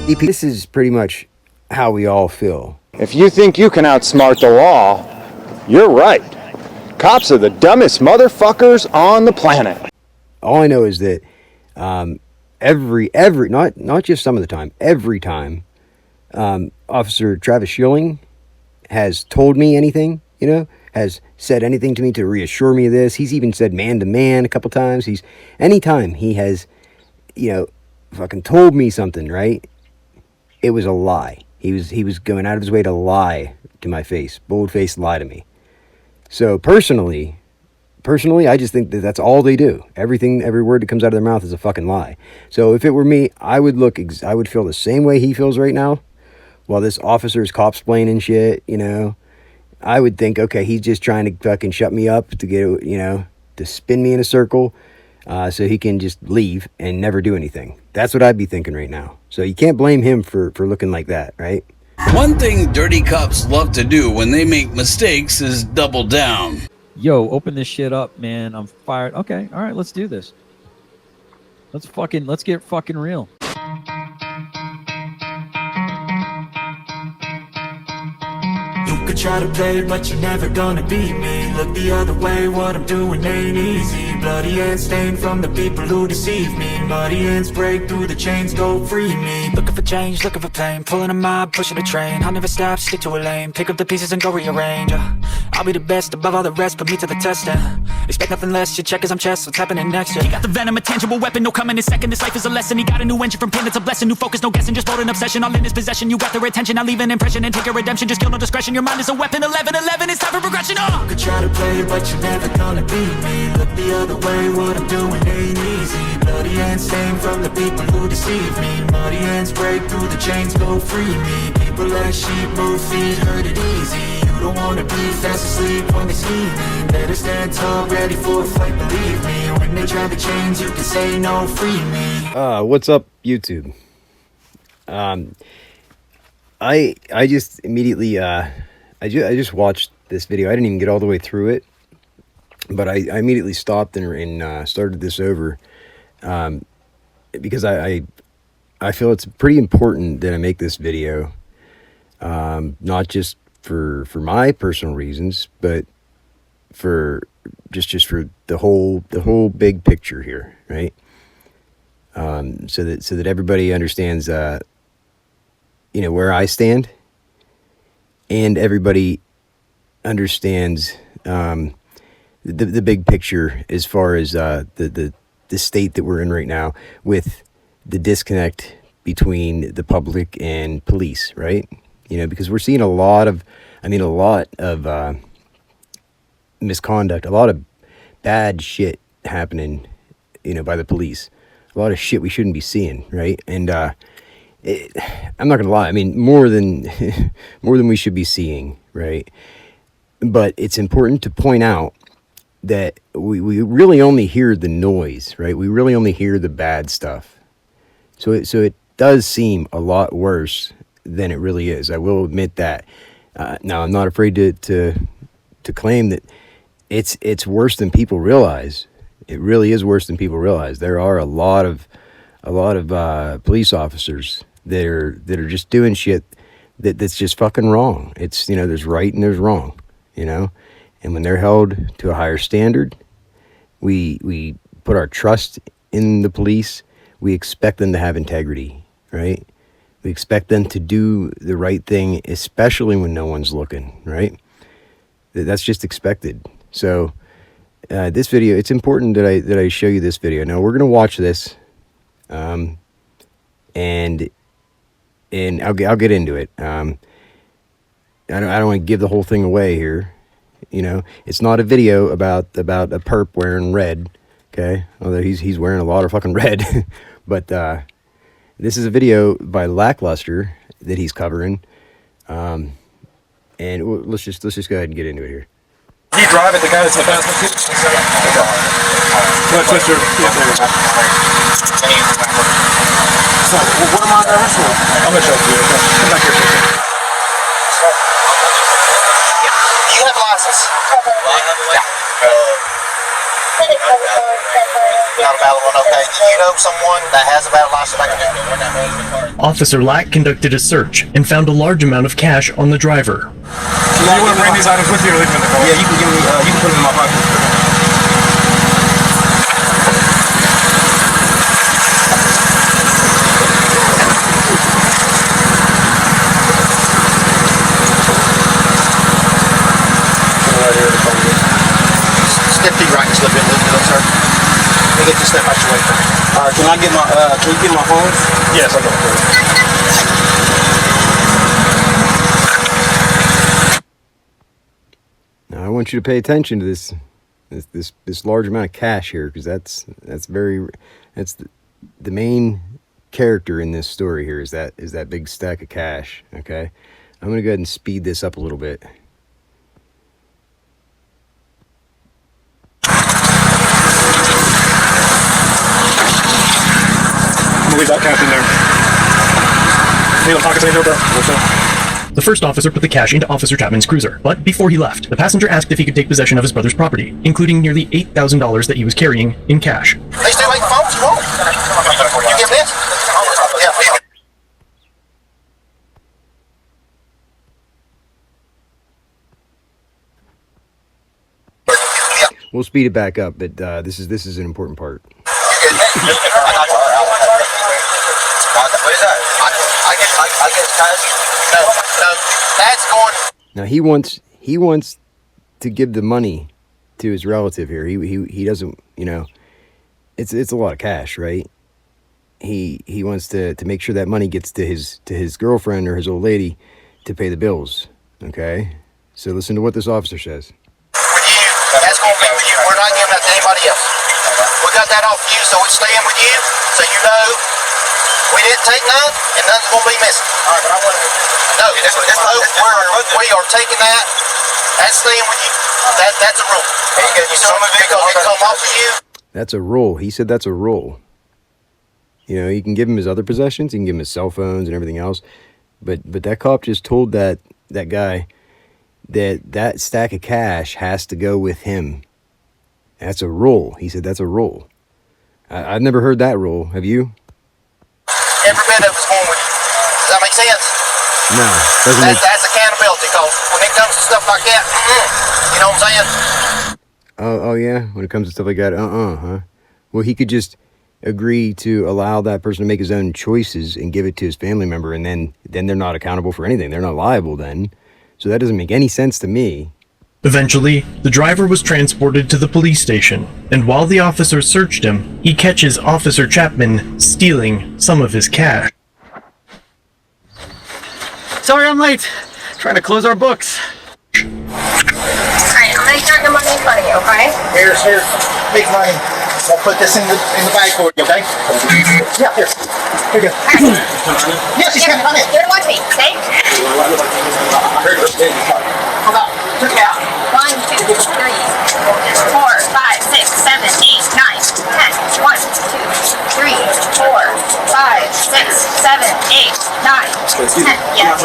EP, this is pretty much how we all feel. If you think you can outsmart the law, you're right. Cops are the dumbest motherfuckers on the planet. All I know is that every not just some of the time, every time Officer Travis Schilling has told me anything, has said anything to me to reassure me of this. He's even said man to man a couple times. Anytime he has, fucking told me something, right? It was a lie. He was going out of his way to lie to my face, bold-faced lie to me. So personally, I just think that that's all they do. Every word that comes out of their mouth is a fucking lie. So if it were me, I would feel the same way he feels right now. While this officer's cop-splaining shit, I would think, okay, he's just trying to fucking shut me up to get, to spin me in a circle, so he can just leave and never do anything. That's what I'd be thinking right now. So you can't blame him for looking like that, right? One thing dirty cops love to do when they make mistakes is double down. Yo, open this shit up, man. I'm fired. Okay, all right, let's do this. Let's get fucking real. You could try to play, but you're never gonna beat me. Look the other way, what I'm doing ain't easy. Bloody hands stained from the people who deceive me. Muddy hands break through the chains, go free me. Looking for change, looking for pain. Pulling a mob, pushing a train. I'll never stop, stick to a lane. Pick up the pieces and go rearrange. I'll be the best above all the rest, put me to the test. Expect nothing less, you check as I'm chess, what's happening next? He got the venom, a tangible weapon, no coming in second. This life is a lesson, he got a new engine from pain, it's a blessing. New focus, no guessing, just bold and obsession. All in his possession, you got their attention. I'll leave an impression and take a redemption. Just kill no discretion, your mind is a weapon. 11-11, it's time for progression. You could try to play, but you're never gonna beat me. Look the other way, what I'm doing ain't easy. Bloody hands stained from the people who deceive me. Muddy hands break through the chains, go free me. People like sheep, move feet, hurt it easy. You don't wanna be fast asleep when they see me. Better stand tall, ready for a fight, believe me. When they try to change, you can say no, free me. What's up, YouTube? I just immediately I just watched this video. I didn't even get all the way through it, but I immediately stopped and started this over because I feel it's pretty important that I make this video, not just for my personal reasons, but for just for the whole big picture here, right? So that everybody understands, where I stand, and everybody understands the big picture as far as the state that we're in right now with the disconnect between the public and police, right? Because we're seeing a lot of misconduct, a lot of bad shit happening, by the police, a lot of shit we shouldn't be seeing, right? And I'm not gonna lie, I mean, more than we should be seeing, right? But it's important to point out that we really only hear the noise, right? We really only hear the bad stuff. So it does seem a lot worse than it really is. I will admit that. Now, I'm not afraid to claim that it's worse than people realize. It really is worse than people realize. There are a lot of police officers that are just doing shit that's just fucking wrong. It's, there's right and there's wrong, and when they're held to a higher standard, we put our trust in the police. We expect them to have integrity, right? We expect them to do the right thing, especially when no one's looking, right? That's just expected. So this video, it's important that I show you this video. Now we're gonna watch this, and I'll get into it. I don't want to give the whole thing away here. It's not a video about a perp wearing red. Okay, although he's wearing a lot of fucking red, but this is a video by Lackluster that he's covering, and let's just go ahead and get into it here. He driving the guy that's in the basement seat? What am I there for? I'm gonna show you. Come back here. You have a license? Not a valid one, okay. Do you know someone that has a valid license? Officer Lack conducted a search and found a large amount of cash on the driver. Do you want to bring these items with you or leave them in the car? Yeah, you can give me, you can put them in my pocket. Step to your right just a little bit, sir. Let me get this step out your way. All right, can I get my, can you get my phone? Yes, I'll go for it. Now I want you to pay attention to this large amount of cash here, because that's the main character in this story here is that big stack of cash. Okay, I'm gonna go ahead and speed this up a little bit. Leave that cash in there. Need a pocket change, bro? What's up? The first officer put the cash into Officer Chapman's cruiser, but before he left, the passenger asked if he could take possession of his brother's property, including nearly $8,000 that he was carrying in cash. They still make phones, you want? You give this? Yeah. We'll speed it back up, but this is an important part. What is that? I get cash. No, that's going. Now he wants to give the money to his relative here. He doesn't, you know, it's a lot of cash, right? He wants to make sure that money gets to his girlfriend or his old lady to pay the bills. Okay, so listen to what this officer says. That's going to be with you. We're not giving that to anybody else. We got that off you, so it's staying with you. So you know we didn't take none, and none's going to be missing. All right, but I want to. No, we are taking that. That's staying with you. That's a rule. Because it come off of you. That's a rule. He said that's a rule. You know, you can give him his other possessions. You can give him his cell phones and everything else. But that cop just told that guy that stack of cash has to go with him. That's a rule. He said that's a rule. I've never heard that rule. Have you? Every bit of it's going with you. Does that make sense? No. Doesn't make... That's accountability. Because when it comes to stuff like that, you know what I'm saying? Oh yeah. When it comes to stuff like that, huh? Well, he could just agree to allow that person to make his own choices and give it to his family member, and then they're not accountable for anything. They're not liable then. So that doesn't make any sense to me. Eventually, the driver was transported to the police station, and while the officer searched him, he catches Officer Chapman stealing some of his cash. Sorry I'm late. Trying to close our books. Alright, I'm gonna start the money in front of you, okay? Here's big money. I'll put this in the bag for you, okay? Yeah, here. Here you go. Yeah, she's coming on it. You're gonna watch me, okay? Hold on. Check it out. 1, 2, 3, 4, 5, 6, 7, 8, 9, 10. 1, 2, 3, 4, 5, 6, 7, 8, 9, 10. Yes.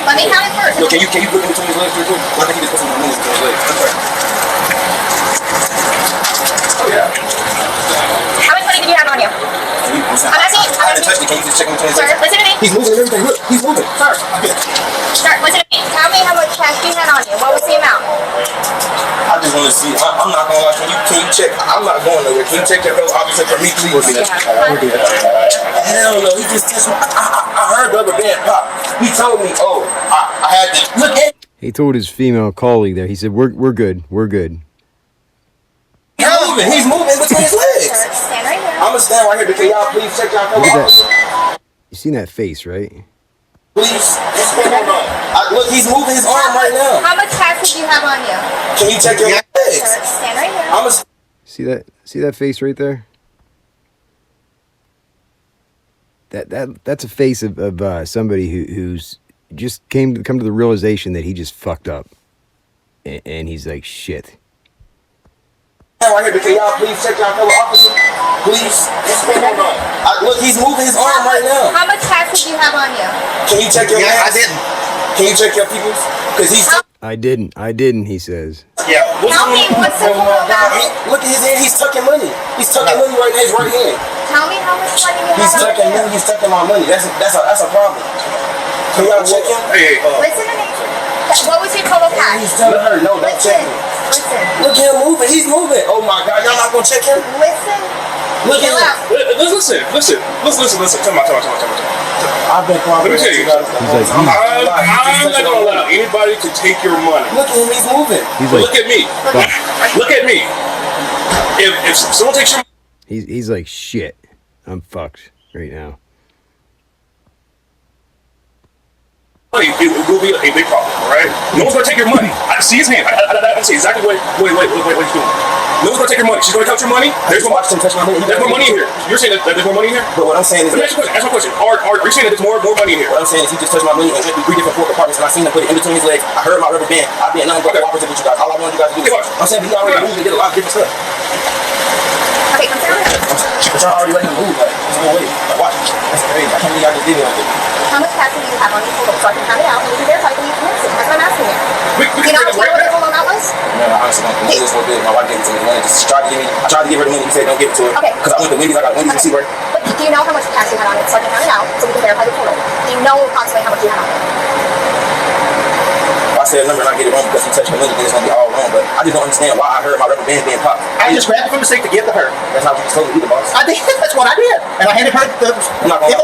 Let me count it first. Okay, can you put it between his legs real quick? I think he just put some money between his legs. That's right. Oh, yeah. How much money do you have on you? I'm asking you. I haven't touched it. Can you just check him between his Sir, legs? listen to me. He's moving and everything. Look, he's moving. Sir. Sir, listen to me. Tell me how much cash you had on you. What was the amount? I just want to see. I'm not going to lie. Can you check? I'm not going nowhere. Can you check that bill officer for me, please? Hell no. He just touched me. I heard the other band pop. He told me, oh, I had to look at. He told his female colleague there. He said, "We're good. We're good." He's moving between his legs. Sir, stand right here. I'm going to stand right here, but can y'all please check y'all Look bill at officer? that. You seen that face, right? Please. Look, he's moving his arm right now. How much cash did you have on you? Can you check your legs? Sir, stand right here. I'm a... See that face right there? That's a face of somebody who's just come to the realization that he just fucked up, and he's like, shit. Right here, but can y'all please check y'all fellow officer? Please. Look, he's moving his arm right now. How much cash did you have on you? Can you check your legs? I didn't. Can you check your people's? Because he's... I didn't, he says. Yeah. Tell me what's the total amount. Look at his hand. He's tucking money. He's tucking money right in his right hand. Tell me how much money you He's have on tucking you. money. He's tucking my money. That's a problem. Can y'all check him? Hey, Listen to me. What was your total cash? He's telling her no. Don't check him. Listen. Look at him moving. He's moving. Oh my God. Y'all not gonna check him? Listen. Look at him. listen. Come on. I've been Let me tell you. I'm not gonna allow anybody to take your money. Look at him. He's moving. He's But like, look at me. Look at me. If someone takes your he's like, shit, I'm fucked right now. money, it will be a big problem, all right? No one's gonna take your money. I see his hand. I see exactly what he's doing. No one's gonna take your money. She's gonna count your money. There's more money in here. You're saying that there's more money in here? But what I'm saying is, Let me ask my question. Are you saying that there's more money in here? what I'm saying is, he just touched my money and went through 3 different court departments, and I seen him put it in between his legs. I heard my rubber band. I've been nothing but cooperative with you guys. All I want you guys to do is, I'm saying, he already moved and did a lot of different stuff. Okay, come through. But y'all already let him move. Like, there's no way. Like, watch. That's crazy. I can't believe y'all just did it like that. How much cash do you have on you total so I can count it out and we can verify that you can mix it? That's what I'm asking you. We Do you can know take it what right the back. total amount was? No, I honestly don't think it was what big. My wife gave it to me. The money just tried to give me. I tried to give her the money. He said, don't give it to her. Okay. Because I went to Wendy's. I got a Wendy's receipt, right? But do you know how much cash you had on it so I can count it out so we can verify the total? Do you know approximately how much you had on it? If I said a number and I get it wrong because he touched the money, then it's going to be all wrong. But I just don't understand why I heard my rubber band being popped. I just grabbed it from the safe to give to her. That's how you just told me, the boss. I did. That's what I did. And I handed her the. I'm not going to.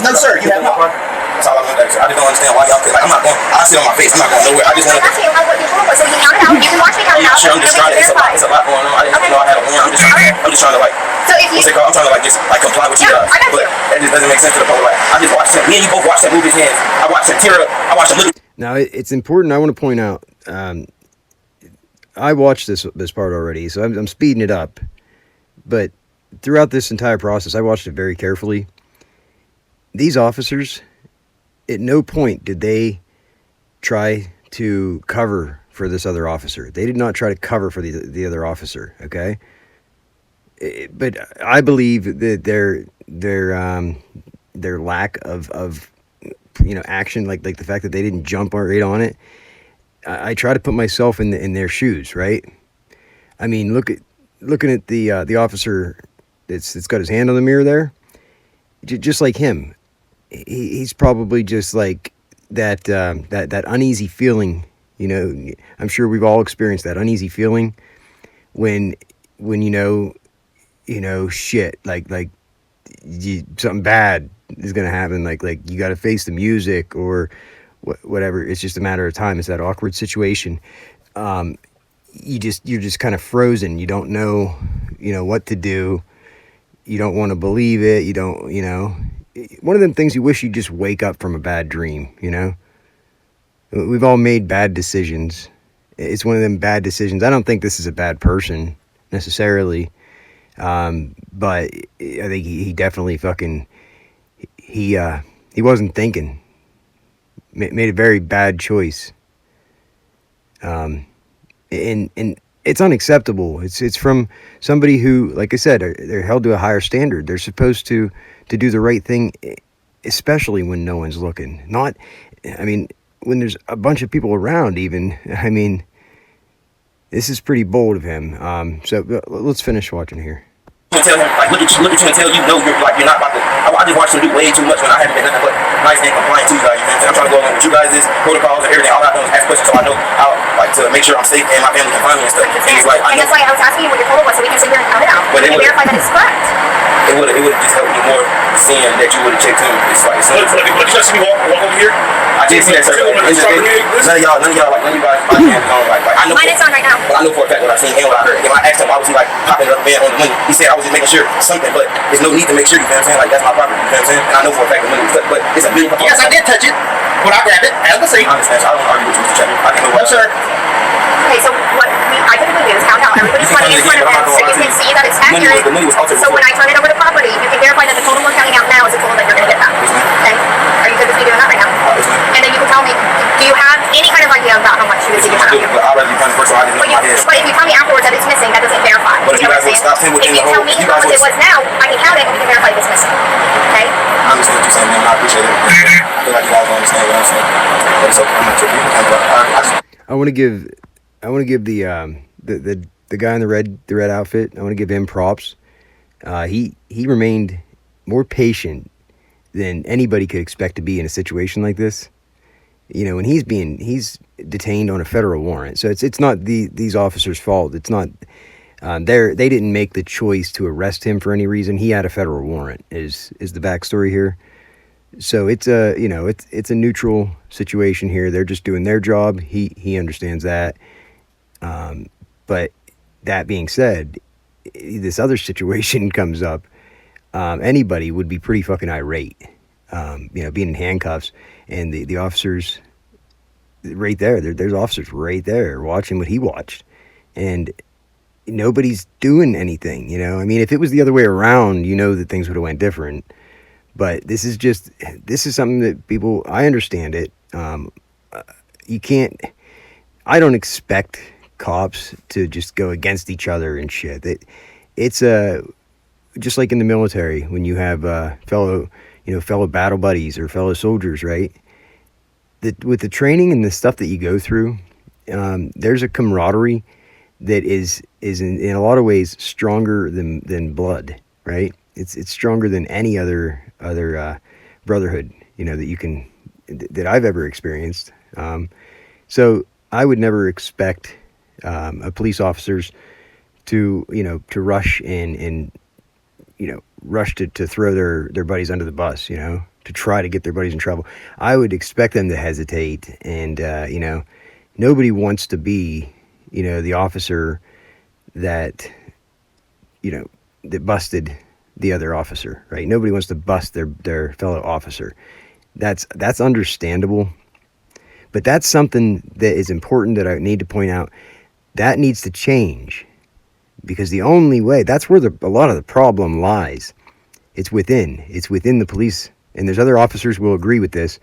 No, sir. You have not. That's all I'm going to do. I just don't understand why y'all. Like, I'm not going. I sit on my face. I'm not going nowhere. I just want I'm to. asking you what your total was so we can count it out. You can watch me count it out. Sure, I'm just trying to. It's a lot going on. I didn't know I had a warrant. I'm just trying to like. So if you... What's it called? I'm trying to like just like comply with you Yeah, guys. I got But you. that just doesn't make sense to the public. Like, I just watched him. Me and you both watched him move his hands. I watched him tear up. I watched him look. Now it's important. I want to point out. I watched this part already, so I'm speeding it up. But throughout this entire process, I watched it very carefully. These officers, at no point did they try to cover for this other officer. They did not try to cover for the other officer. Okay, but I believe that their lack of action, like the fact that they didn't jump right on it. I try to put myself in their shoes, right? I mean, looking at the officer that's got his hand on the mirror there, just like him, he's probably just like that uneasy feeling. I'm sure we've all experienced that uneasy feeling when shit like something bad is gonna happen, like you got to face the music or whatever. It's just a matter of time. It's that awkward situation. You're just kind of frozen. You don't know what to do. You don't want to believe it. You don't, one of them things you wish you'd just wake up from a bad dream. We've all made bad decisions. It's one of them bad decisions. I don't think this is a bad person necessarily. But I think he definitely he wasn't thinking. Made a very bad choice. And it's unacceptable. It's from somebody who, like I said, they're held to a higher standard. They're supposed to do the right thing, especially when no one's looking. When there's a bunch of people around even. This is pretty bold of him. So let's finish watching here. Tell him, like, look at you and tell you, no, you're not about to. I just watched him do way too much when I haven't been nothing but nice and compliant to you guys. I'm trying to go along with you guys' protocols and everything. All I do is ask questions so I know how, like, to make sure I'm safe and my family can find me and stuff. And it's like, And that's why I was asking you what your total was so we can sit here and count it out. But We can verify that it's correct. it would have just helped me more seeing that you would have checked him. It's like, so Let me just see me walk over here. I did see that, sir. None of y'all, like, none of you guys, my hands on, like, I know. Mine is on right now. But I know for a fact what I seen and what I heard. And when I asked him why was he like popping up band on the money, he said I was just making sure something, but there's no need to make sure, you know what I'm saying? Like, that's my property, you know what I'm saying? And I know for a fact the money was touched, but it's a million. Yes, I did touch it. When I grabbed it, as the safe. I understand, so I don't argue with you, Mr. Chapman. I can know No, what. sir. Okay, so what I typically do is count out everybody's money in front of them so you can see that it's accurate. The money was altered. So when I turn it over to property, you can verify that the total we're counting out now is the total that you're going to get back. Okay? Are you good with me doing that right now? And then you can tell me, do you have any kind of idea about how much you would have on you? But I'd rather you kind of first, so I didn't know my head. But if you tell me afterwards that it's missing, that doesn't verify. But if you guys would stop him within if you the tell whole- me you how guys much it would- was now, I can count it and we can verify if it's missing. Okay? I understand what you're saying, man. I appreciate it. I feel like you guys don't understand what I'm saying. But it's okay. I'm not tripping. I just I want to give want to give the guy in the red outfit. I want to give him props. He remained more patient than anybody could expect to be in a situation like this. You know, when he's detained on a federal warrant, so it's not these officers' fault. It's not they didn't make the choice to arrest him for any reason. He had a federal warrant. Is the backstory here? So it's a neutral situation here. They're just doing their job. He understands that. But that being said, this other situation comes up. Anybody would be pretty fucking irate. Being in handcuffs and the officers right there. There's officers right there watching what he watched, and nobody's doing anything. You know, I mean, if it was the other way around, that things would have went different. But this is something that people. I understand it. You can't. I don't expect cops to just go against each other and shit. It's just like in the military when you have fellow battle buddies or fellow soldiers, right? With the training and the stuff that you go through, there's a camaraderie that is in a lot of ways stronger than blood, right? It's stronger than any other brotherhood, that I've ever experienced. So I would never expect police officers to rush and rush to throw their buddies under the bus, to try to get their buddies in trouble. I would expect them to hesitate, and nobody wants to be the officer that that busted the other officer, right? Nobody wants to bust their fellow officer. That's understandable, but that's something that is important that I need to point out. That needs to change, because the only way, that's where a lot of the problem lies. It's within the police, and there's other officers will agree with this.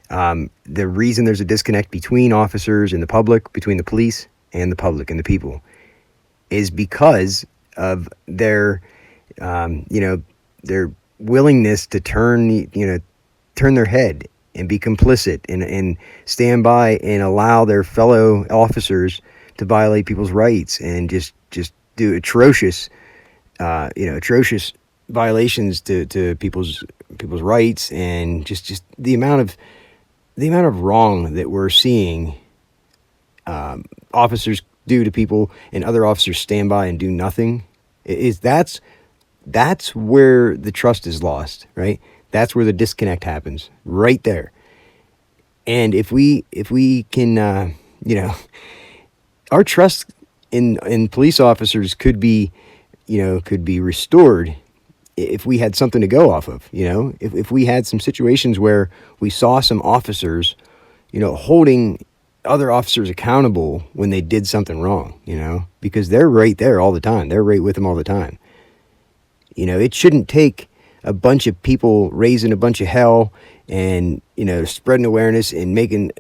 The reason there's a disconnect between officers and the public, between the police and the public and the people, is because of their willingness to turn their head and be complicit and stand by and allow their fellow officers to violate people's rights and just do atrocious violations to people's rights, and just the amount of wrong that we're seeing officers do to people, and other officers stand by and do nothing. That's where the trust is lost, right? That's where the disconnect happens, right there. And if we can, our trust in police officers could be restored if we had something to go off of. If we had some situations where we saw some officers, holding other officers accountable when they did something wrong, because they're right there all the time. They're right with them all the time. It shouldn't take a bunch of people raising a bunch of hell and, spreading awareness and making,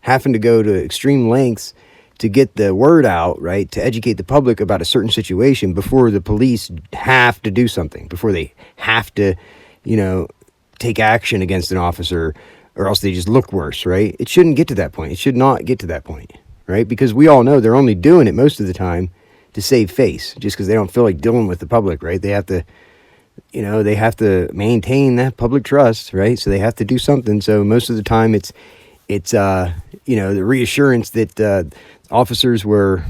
having to go to extreme lengths to get the word out, right, to educate the public about a certain situation before the police have to do something, before they have to, take action against an officer, or else they just look worse, right? It shouldn't get to that point. It should not get to that point, right? Because we all know they're only doing it most of the time to save face, just because they don't feel like dealing with the public, right? They have to, they have to maintain that public trust, right? So they have to do something. So most of the time it's the reassurance that officers were,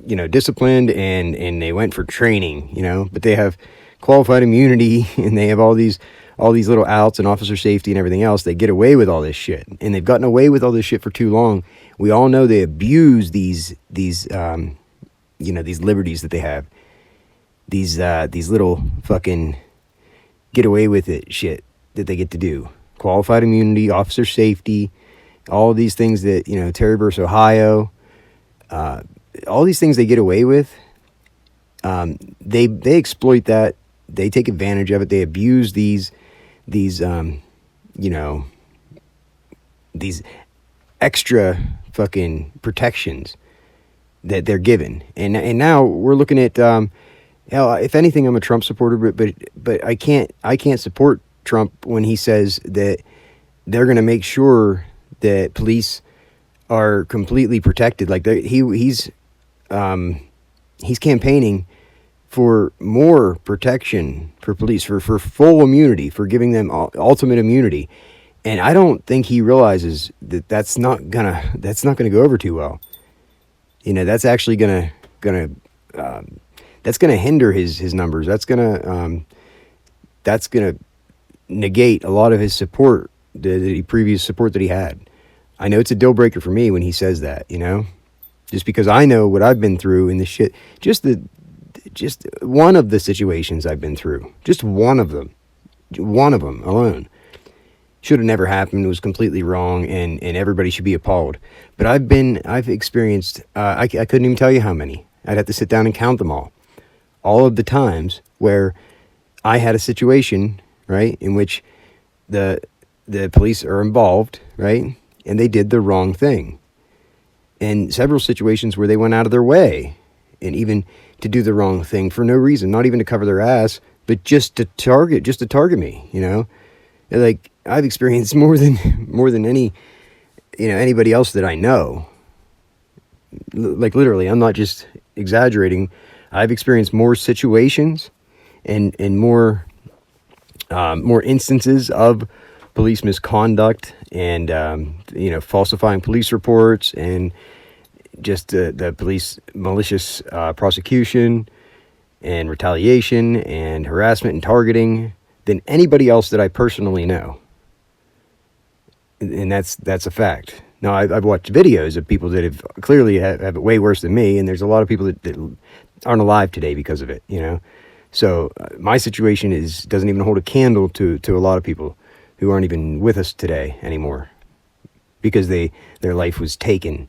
disciplined and they went for training, but they have qualified immunity and they have all these little outs and officer safety and everything else. They get away with all this shit, and they've gotten away with all this shit for too long. We all know they abuse these liberties that they have, these little fucking get away with it shit that they get to do. Qualified immunity, officer safety, all these things that, Terry versus Ohio, all these things they get away with. They exploit that. They take advantage of it. They abuse these extra fucking protections that they're given. And now we're looking at, if anything, I'm a Trump supporter, but I can't support Trump when he says that they're going to make sure that police are completely protected. Like he's campaigning for more protection for police, for full immunity, for giving them ultimate immunity. And I don't think he realizes that that's not gonna go over too well. You know, that's actually gonna hinder his numbers. That's gonna negate a lot of his support, the previous support that he had. I know it's a deal breaker for me when he says that, you know, just because I know what I've been through in this shit. Just one of the situations I've been through, just one of them alone, should have never happened. It was completely wrong, and everybody should be appalled. But I've experienced, I couldn't even tell you how many. I'd have to sit down and count them all of the times where I had a situation, right, in which the police are involved, right, and they did the wrong thing. And several situations where they went out of their way, and even to do the wrong thing for no reason, not even to cover their ass, but just to target me, you know. Like, I've experienced more than any, you know, anybody else that I know. Like, literally, I'm not just exaggerating. I've experienced more situations and more instances of police misconduct and you know, falsifying police reports, and just the police malicious prosecution and retaliation and harassment and targeting than anybody else that I personally know. And that's a fact. Now, I've watched videos of people that have clearly have it way worse than me, and there's a lot of people that aren't alive today because of it, you know. So my situation doesn't even hold a candle to a lot of people who aren't even with us today anymore, because their life was taken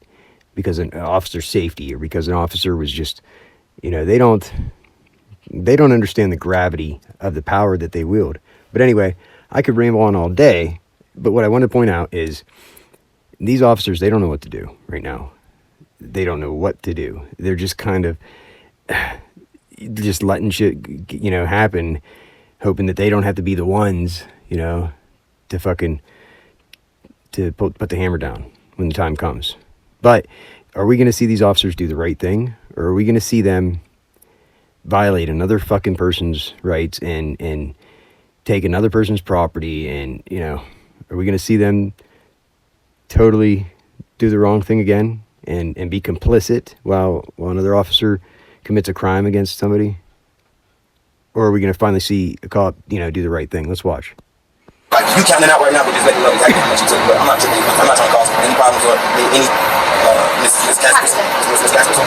because of an officer's safety, or because an officer was just, you know, they don't understand the gravity of the power that they wield. But anyway, I could ramble on all day, but what I want to point out is these officers, they don't know what to do right now. They don't know what to do. They're just kind of just letting shit, you know, happen, hoping that they don't have to be the ones, you know, to put the hammer down when the time comes. But are we going to see these officers do the right thing, or are we going to see them violate another fucking person's rights and take another person's property? And, you know, are we going to see them totally do the wrong thing again and be complicit while another officer commits a crime against somebody? Or are we going to finally see a cop, you know, do the right thing? Let's watch. Like, you counting out right now, but just let me know exactly how much you took. But I'm not trying to cause any problems or any miscasting.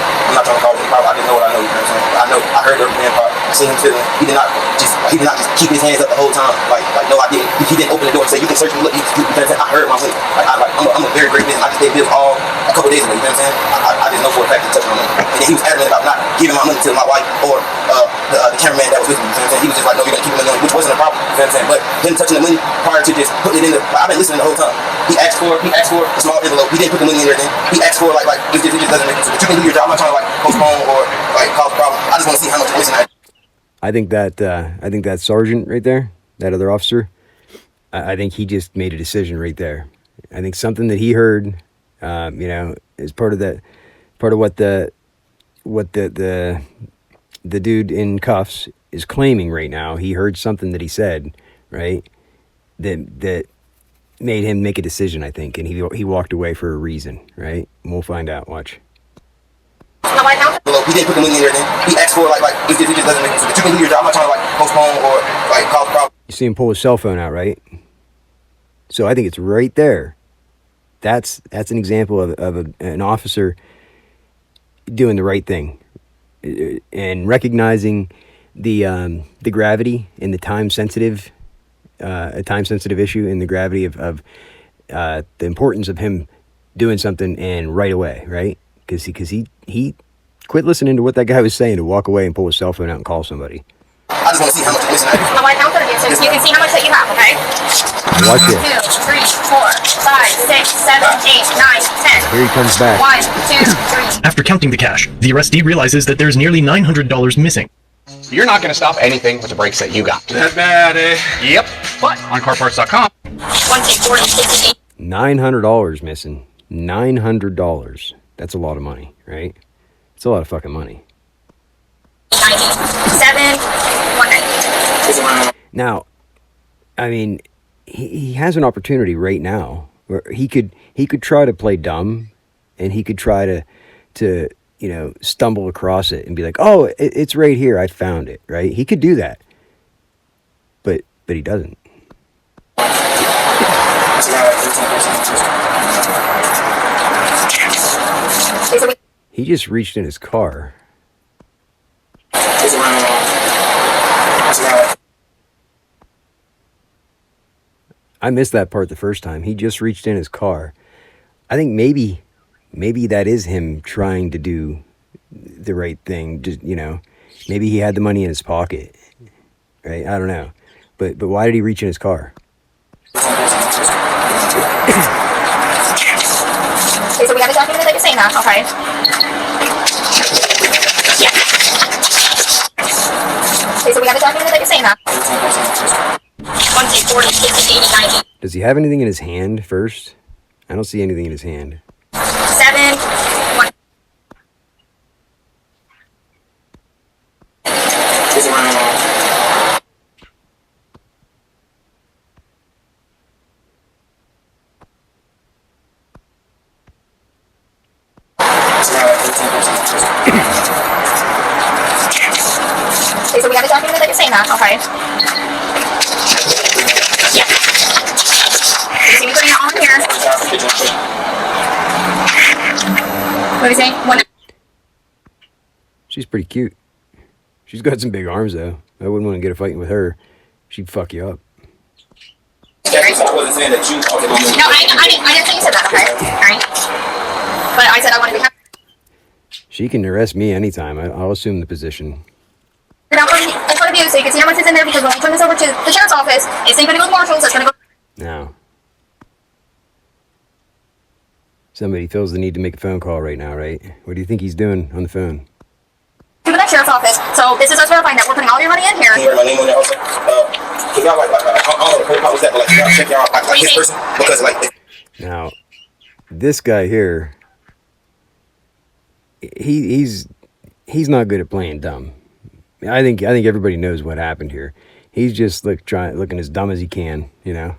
I'm not trying to cause any problem. I didn't know what I know. You know what I'm saying? I heard the man part. I seen him fiddling. He did not just keep his hands up the whole time. Like no, I didn't. He didn't open the door and say, "You can search me." Look, I heard my way. I'm a very great business. I just did this all a couple days ago. You know what I'm saying? I just know for a fact he touched my money, and he was adamant about not giving my money to my wife or the cameraman that was with me. You know what I'm saying? He was just like, "No, you're gonna keep it money," which wasn't a problem. You know what I'm saying? But him touching the money prior to just putting it in I've been listening the whole time. He asked for a small envelope. He didn't put the money in there then. He asked for like it just doesn't make sense. But you can do your job. I'm not trying to like postpone or like cause a problem. I just want to see how much listen. I think that sergeant right there, that other officer, I think he just made a decision right there. I think something that he heard, you know, is part of what the dude in cuffs is claiming right now. He heard something that he said, right, that made him make a decision, I think, and he walked away for a reason, right? And we'll find out. Watch. He didn't put the money in there then. He asked for like it just doesn't make sense. But you can do your job. I'm not trying to like postpone or like cause a problem. You see him pull his cell phone out, right? So I think it's right there. That's an example of an officer doing the right thing and recognizing the gravity and the time sensitive issue, and the gravity of the importance of him doing something and right away, right? Because he quit listening to what that guy was saying to walk away and pull his cell phone out and call somebody. I just want to see how much. Listen, I want to count it again so you can see how much that you have, okay? Watch it. 2, 3, 4, 5, 6, 7, 8, 9, 10. Here he comes back. 1, 2, 3. After counting the cash, the arrestee realizes that there's nearly $900 missing. You're not going to stop anything with the brakes that you got. That bad, eh? Yep. But on carparts.com. 1, 2, 4, 6, 8. $900 missing. $900. That's a lot of money, right? It's a lot of fucking money. 97, 190. Now, I mean, he has an opportunity right now where he could try to play dumb, and he could try to you know, stumble across it and be like, oh, it's right here, I found it, right? He could do that, but he doesn't. He just reached in his car. I missed that part the first time. He just reached in his car. I think maybe that is him trying to do the right thing. Just, you know, maybe he had the money in his pocket, right? I don't know. But why did he reach in his car? Okay, so we have a document that you're saying that, okay? Yeah. Okay, so we have a document that you're saying that. 20, 40, 50, 80, 90. Does he have anything in his hand first? I don't see anything in his hand. 7, 1. Okay, so we have a document that you're saying that, okay? Yeah. Okay, so you're putting it on here. What are you saying? One. She's pretty cute. She's got some big arms, though. I wouldn't want to get a fighting with her. She'd fuck you up. I wasn't saying that you. No, I didn't think you said that, okay? Alright. But I said I want to be happy. She can arrest me anytime. I'll assume the position. In front of you, so you can see how much is in there, because when we turn this over to the sheriff's office, it's going to go with marshals, it's going to go... Now. Somebody feels the need to make a phone call right now, right? What do you think he's doing on the phone? To the next sheriff's office. So this is us verifying that we're putting all your money in here. Can you write my name on there also? Can y'all like, I don't know the code was that, but like, can y'all check y'all like his person? Because like... Now, this guy here, he's not good at playing dumb. I think everybody knows what happened here. He's just looking as dumb as he can, you know.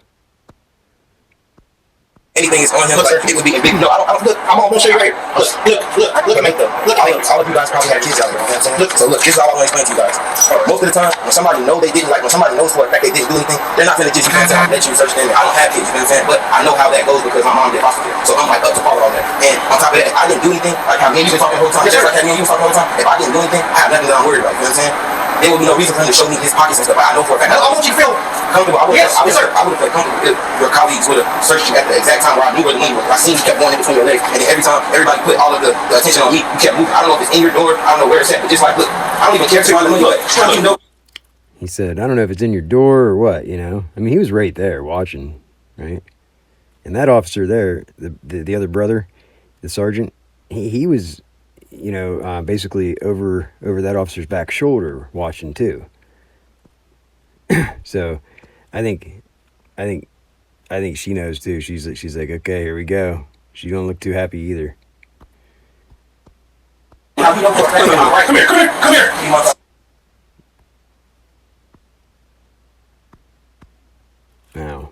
Anything is on him, like, it would be big. No, I don't look, I'm gonna show you right here. Look at Make-Up. Look, all of you guys probably have kids out there, you know what I'm saying? Look, so look, this is all I want to explain to you guys. Most of the time, when somebody know they didn't, like, when somebody knows for a fact they didn't do anything, they're not gonna just, you know what I'm saying, let you search them. I don't have kids, you know what I'm saying? But I know how that goes because my mom did foster care. So I'm like up to follow all that. And on top of that, if I didn't do anything, like how me and you been talking the whole time, just like how me and you talking the whole time, if I didn't do anything, I have nothing that I'm worried about, you know what I'm saying? There would be no reason for him to show me his pockets and stuff, but I know for a fact. I want you to feel comfortable. I would have felt comfortable if your colleagues would have searched you at the exact time where I knew where the money was. I seen you kept going in between your legs, and then every time everybody put all of the attention on me, you kept moving. I don't know if it's in your door, I don't know where it's at, but just like, look, I don't even care to find the money, but how do you know? He said, I don't know if it's in your door or what, you know. I mean, he was right there watching, right? And that officer there, the other brother, the sergeant, he was, you know, basically over that officer's back shoulder watching too. So I think she knows too. She's like, okay, here we go. She don't look too happy either. Come here. Now,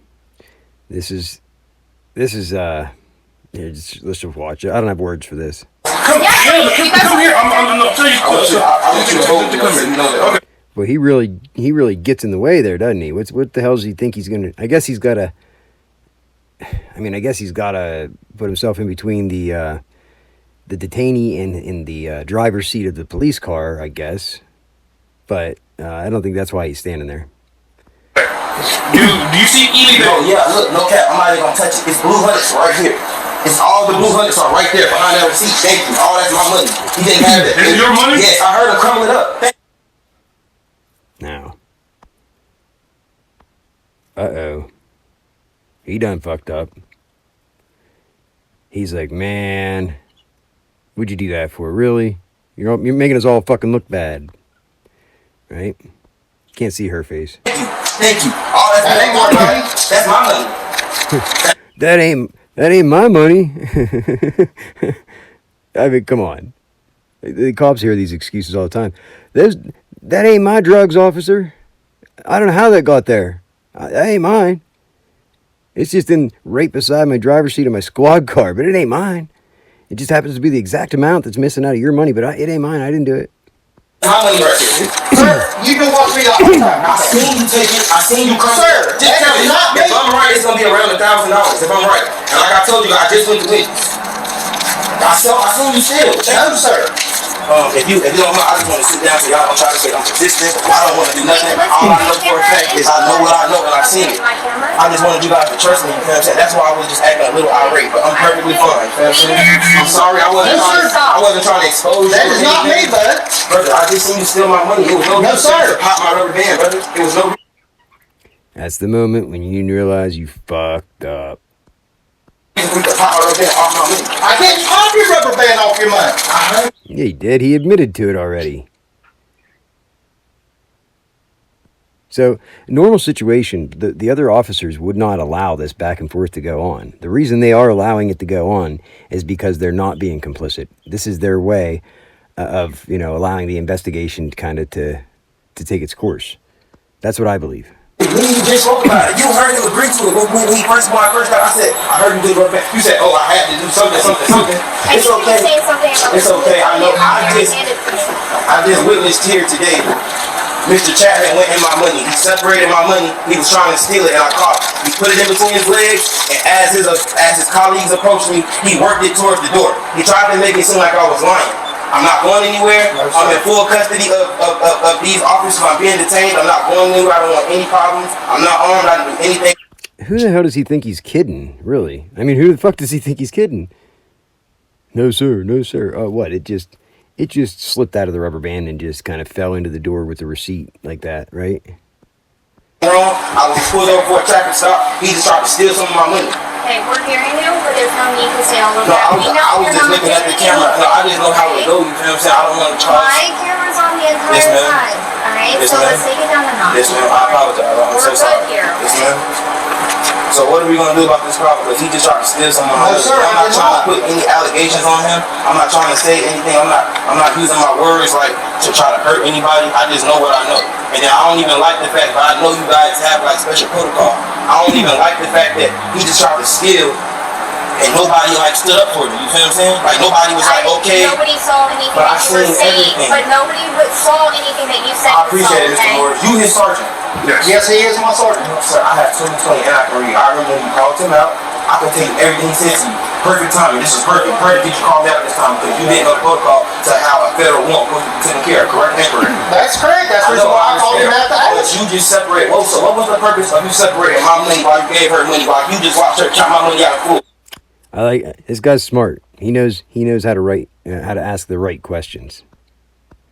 this is here, let's just watch it. I don't have words for this. Come here. I'm telling you. Okay. Well, he really gets in the way there, doesn't he? What the hell does he think he's gonna? I guess he's gotta put himself in between the detainee and the driver's seat of the police car, I guess. But I don't think that's why he's standing there. Do you see anything? No, yeah, look, no cap. I'm not even gonna touch it. It's blue hundreds right here. It's all the blue hundreds are right there behind that receipt. Thank you. All that's my money. He didn't have it. Is it your money? Yes, I heard him crumble it up. Now. Uh-oh. He done fucked up. He's like, man, what'd you do that for? Really? You're making us all fucking look bad. Right? Can't see her face. Thank you. All that's my money. That's my money. That That ain't my money. I mean, come on. The cops hear these excuses all the time. That ain't my drugs, officer. I don't know how that got there. That ain't mine. It's just right beside my driver's seat of my squad car, but it ain't mine. It just happens to be the exact amount that's missing out of your money, but it ain't mine. I didn't do it. My money right here. Sir, you can watch me all the time. I seen you take it. I seen you come. Sir, just that tell is me. not me. If I'm right, it's gonna be around $1,000. If I'm right, and like I told you, I just went to witness. I seen you still. No, sir. If you don't mind, I just want to sit down so y'all don't try to say I'm persistent. I don't want to do nothing. All I know for a fact is I know what I know and I've seen it. I just wanted you guys to trust me, you know what I'm saying? That's why I was just acting a little irate, but I'm perfectly fine, you know what I'm saying? I'm sorry, I wasn't trying to expose you. That is not me, bud. Brother, I just seen you steal my money. It was no reason to pop my rubber band, brother. It was no. That's the moment when you realize you fucked up. I can't pop your rubber band off your money. Yeah, he did. He admitted to it already. So, normal situation, the other officers would not allow this back and forth to go on. The reason they are allowing it to go on is because they're not being complicit. This is their way of, allowing the investigation kind of to take its course. That's what I believe. You just spoke about it. You heard him agree to it when I first got. I said, I heard him do it. You said, oh, I had to do something. It's okay. It's okay. I know. I just witnessed here today. Mr. Chapman went in my money. He separated my money. He was trying to steal it, and I caught him. He put it in between his legs, and as his colleagues approached me, he worked it towards the door. He tried to make it seem like I was lying. I'm not going anywhere. I'm in full custody of these officers. I'm being detained. I'm not going anywhere. I don't want any problems. I'm not armed. I don't do anything. Who the hell does he think he's kidding, really? I mean, who the fuck does he think he's kidding? No, sir. No, sir. What? It just slipped out of the rubber band and just kind of fell into the door with the receipt like that, right? Wrong. I was pulled over for a traffic stop. He just tried to steal some of my money. Okay, we're hearing you, but there's no need to say all of No, that. I was just looking at the camera. No, I didn't know how it goes. You know what I'm saying? I don't want to try. My camera's on the entire time. Alright, so let's take it down a notch. Yes, ma'am. I apologize. I'm so sorry. Here. Yes, ma'am. So what are we gonna do about this problem? Because he just tried to steal some of my money. I'm not trying to put any allegations on him. I'm not trying to say anything. I'm not using my words like to try to hurt anybody. I just know what I know. And then I don't even like the fact, but I know you guys have like special protocol. I don't even like the fact that he just tried to steal and nobody like stood up for you. You feel what I'm saying? Like nobody was like, okay. Nobody saw anything but that you were saying, but nobody saw anything that you said. I appreciate it, Mr. Moore. You his sergeant. Yes, he is my sergeant. Sir, I have 2020 and I can read. I remember when you called him out. I can tell you everything he said to you. Perfect timing. This is perfect. Perfect that you called me out this time because you didn't know the protocol to how a federal warrant was taken care of. Correct? Incorrect. That's correct. That's the reason why I called him out to But ask. you just separated. Well, so what was the purpose of you separating my money while you gave her money while you just watched her count my money out of full? I like this guy's smart. He knows how to ask the right questions.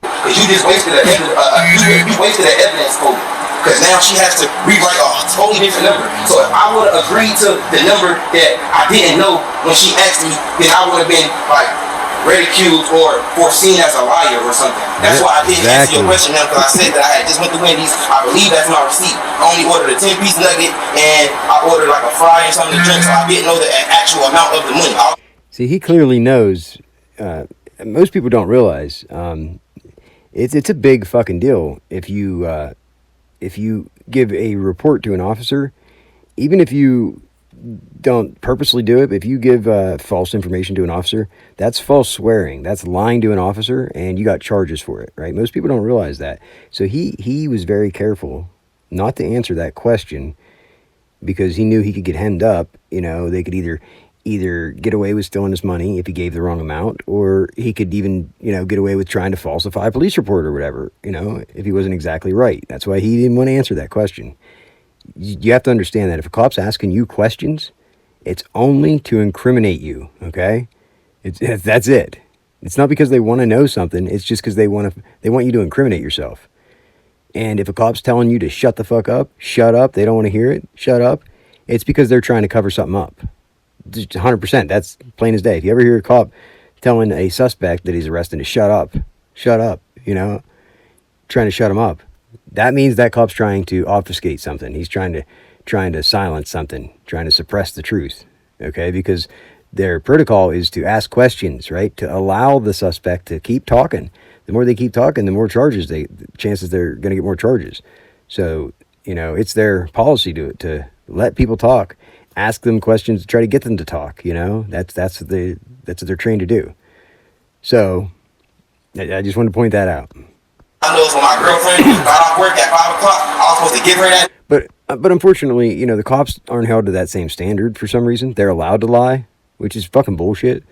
Because you just wasted you wasted the evidence for me. Because now she has to rewrite a totally different number. So if I would have agreed to the number that I didn't know when she asked me, then I would have been like ridiculed or seen as a liar or something. That's why I didn't answer your question now, because I said that I had just went to Wendy's. I believe that's my receipt. I only ordered a 10-piece nugget and I ordered like a fry and something to drink, so I didn't know the actual amount of the money. See, he clearly knows. Most people don't realize it's a big fucking deal if you give a report to an officer, even if you don't purposely do it, if you give false information to an officer, that's false swearing. That's lying to an officer, and you got charges for it, right? Most people don't realize that. So he was very careful not to answer that question because he knew he could get hemmed up. They could either get away with stealing his money if he gave the wrong amount, or he could even, get away with trying to falsify a police report or whatever, if he wasn't exactly right. That's why he didn't want to answer that question. You have to understand that if a cop's asking you questions, it's only to incriminate you, okay? That's it. It's not because they want to know something. It's just because they want you to incriminate yourself. And if a cop's telling you to shut the fuck up, shut up, they don't want to hear it, shut up, it's because they're trying to cover something up. 100%. That's plain as day. If you ever hear a cop telling a suspect that he's arresting to shut up, trying to shut him up, that means that cop's trying to obfuscate something. He's trying to silence something, trying to suppress the truth. okay? Because their protocol is to ask questions, right? To allow the suspect to keep talking. The more they keep talking, the more chances they're going to get more charges. So, you know, it's their policy to let people talk, ask them questions, try to get them to talk, you know? That's what they're trained to do. So, I just wanted to point that out. I know when my girlfriend got off work at 5 o'clock, I was supposed to give her that. But unfortunately, you know, the cops aren't held to that same standard for some reason. They're allowed to lie, which is fucking bullshit.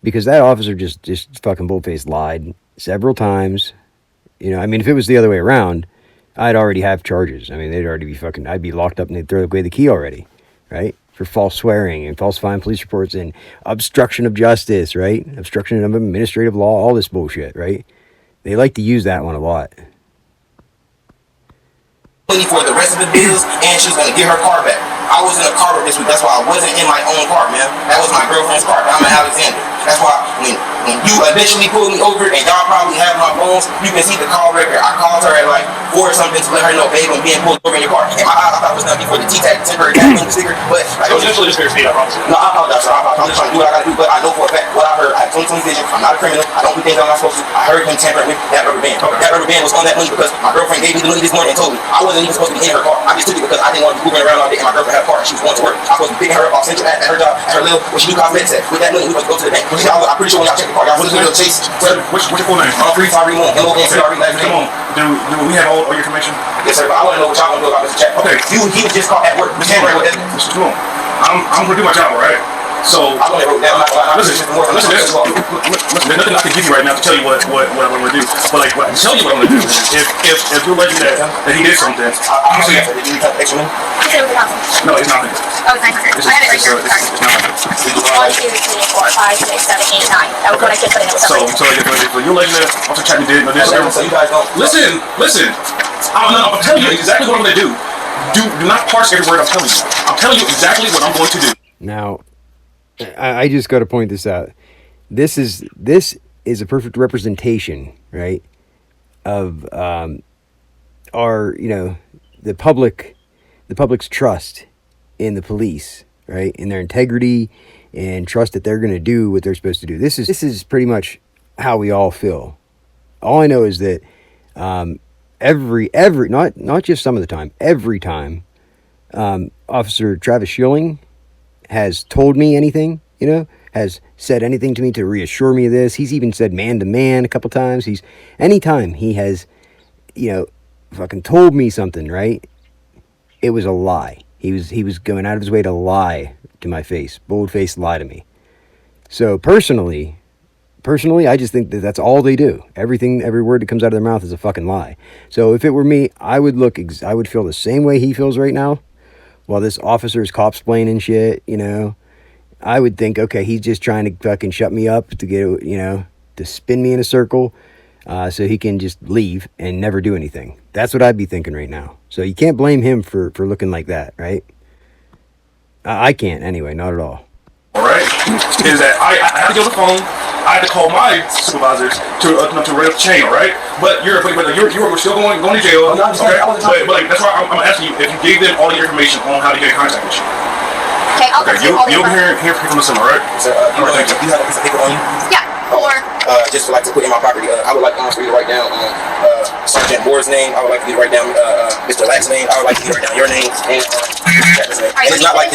Because that officer just fucking bullface lied several times. You know, I mean, if it was the other way around, I'd already have charges. I mean, I'd be locked up and they'd throw away the key already, right? For false swearing and falsifying police reports and obstruction of justice, right? Obstruction of administrative law, all this bullshit, right? They like to use that one a lot. For the rest of the bills, and she was gonna get her car back. I was in a car this week, that's why I wasn't in my own car, man. That was my girlfriend's car. I'm in Alexander. That's why when you eventually pulled me over, and y'all probably have my phones, you can see the call record. I called her at like 4 or something to let her know, babe, I'm being pulled over in your car. And I thought it was gonna be for the T-Tag temporary tag sticker, but like, So essentially, just speed, I promise. no, I apologize, sir. I'm just trying to do what I gotta do, but I know for a fact what I heard. I have 20/20 vision. I'm not a criminal. I don't do things I'm not supposed to. I heard him tampering with that rubber band. That rubber band was on that money because my girlfriend gave me the money this morning and told me I wasn't even supposed to be in her car. I just took it because I didn't want to be moving around all day and my girlfriend had a car and she was going to work. I was supposed to be picking her up off Central at her job, at her little, where she do cosmetics at. With that money, we supposed to go to the bank. I'm pretty sure when y'all check the car, y'all supposed to go chase. What's your full name? Free Tyree Moon. M-O-N-C-R-E last name. Come on. Do we have all your information? Yes, sir, but I want to know what y'all want to do about Mr. Jack. Okay. He was just caught at work. We can't with evidence. Mr. Sloan, I'm gonna do my job, all right? So I want to wrote down. listen, there's nothing I can give you right now to tell you what I'm gonna do. But like, what I can tell you what I'm gonna do is if you're alleging that he did something, obviously. Did you take extra money? No, it's not. Oh, it's 900. I have it right here. Sorry. 1, 2, 3, 4, 5, 6, 7, 8, 9. That was what I just put in. It was So you're alleging that Officer Chapman did no this. So you guys don't Listen. I'm telling you exactly what I'm gonna do. Do not parse every word I'm telling you. I'm telling you exactly what I'm going to do. Now, I just got to point this out. This is a perfect representation, right, of our, you know, the public's trust in the police, right, in their integrity and trust that they're going to do what they're supposed to do. This is pretty much how we all feel. All I know is that every not just some of the time, every time Officer Travis Schilling has told me anything, you know, has said anything to me to reassure me of this. He's even said man to man a couple times. Anytime he has, you know, fucking told me something, right? It was a lie. He was going out of his way to lie to my face, bold-faced lie to me. So personally, I just think that that's all they do. Every word that comes out of their mouth is a fucking lie. So if it were me, I would feel the same way he feels right now. While this officer's cop-splaining shit, you know, I would think, okay, he's just trying to fucking shut me up to get, you know, to spin me in a circle so he can just leave and never do anything. That's what I'd be thinking right now. So you can't blame him for looking like that, right? I can't anyway, not at all. All right, is that I had to get on the phone. I had to call my supervisors to raise the chain. All right, but you were still going to jail. Okay, but like that's why I'm asking you if you gave them all your information on how to get in contact with you. Okay, I'll Okay, you'll be here from the summer, all right? So, Thank you. you have a piece of paper on you? Yeah, or Just for like to put in my property. I would like for you to write down Sergeant Moore's name. I would like for you to write down Mr. Lack's name. I would like for you to write down your name and Chapman's name. And it's not like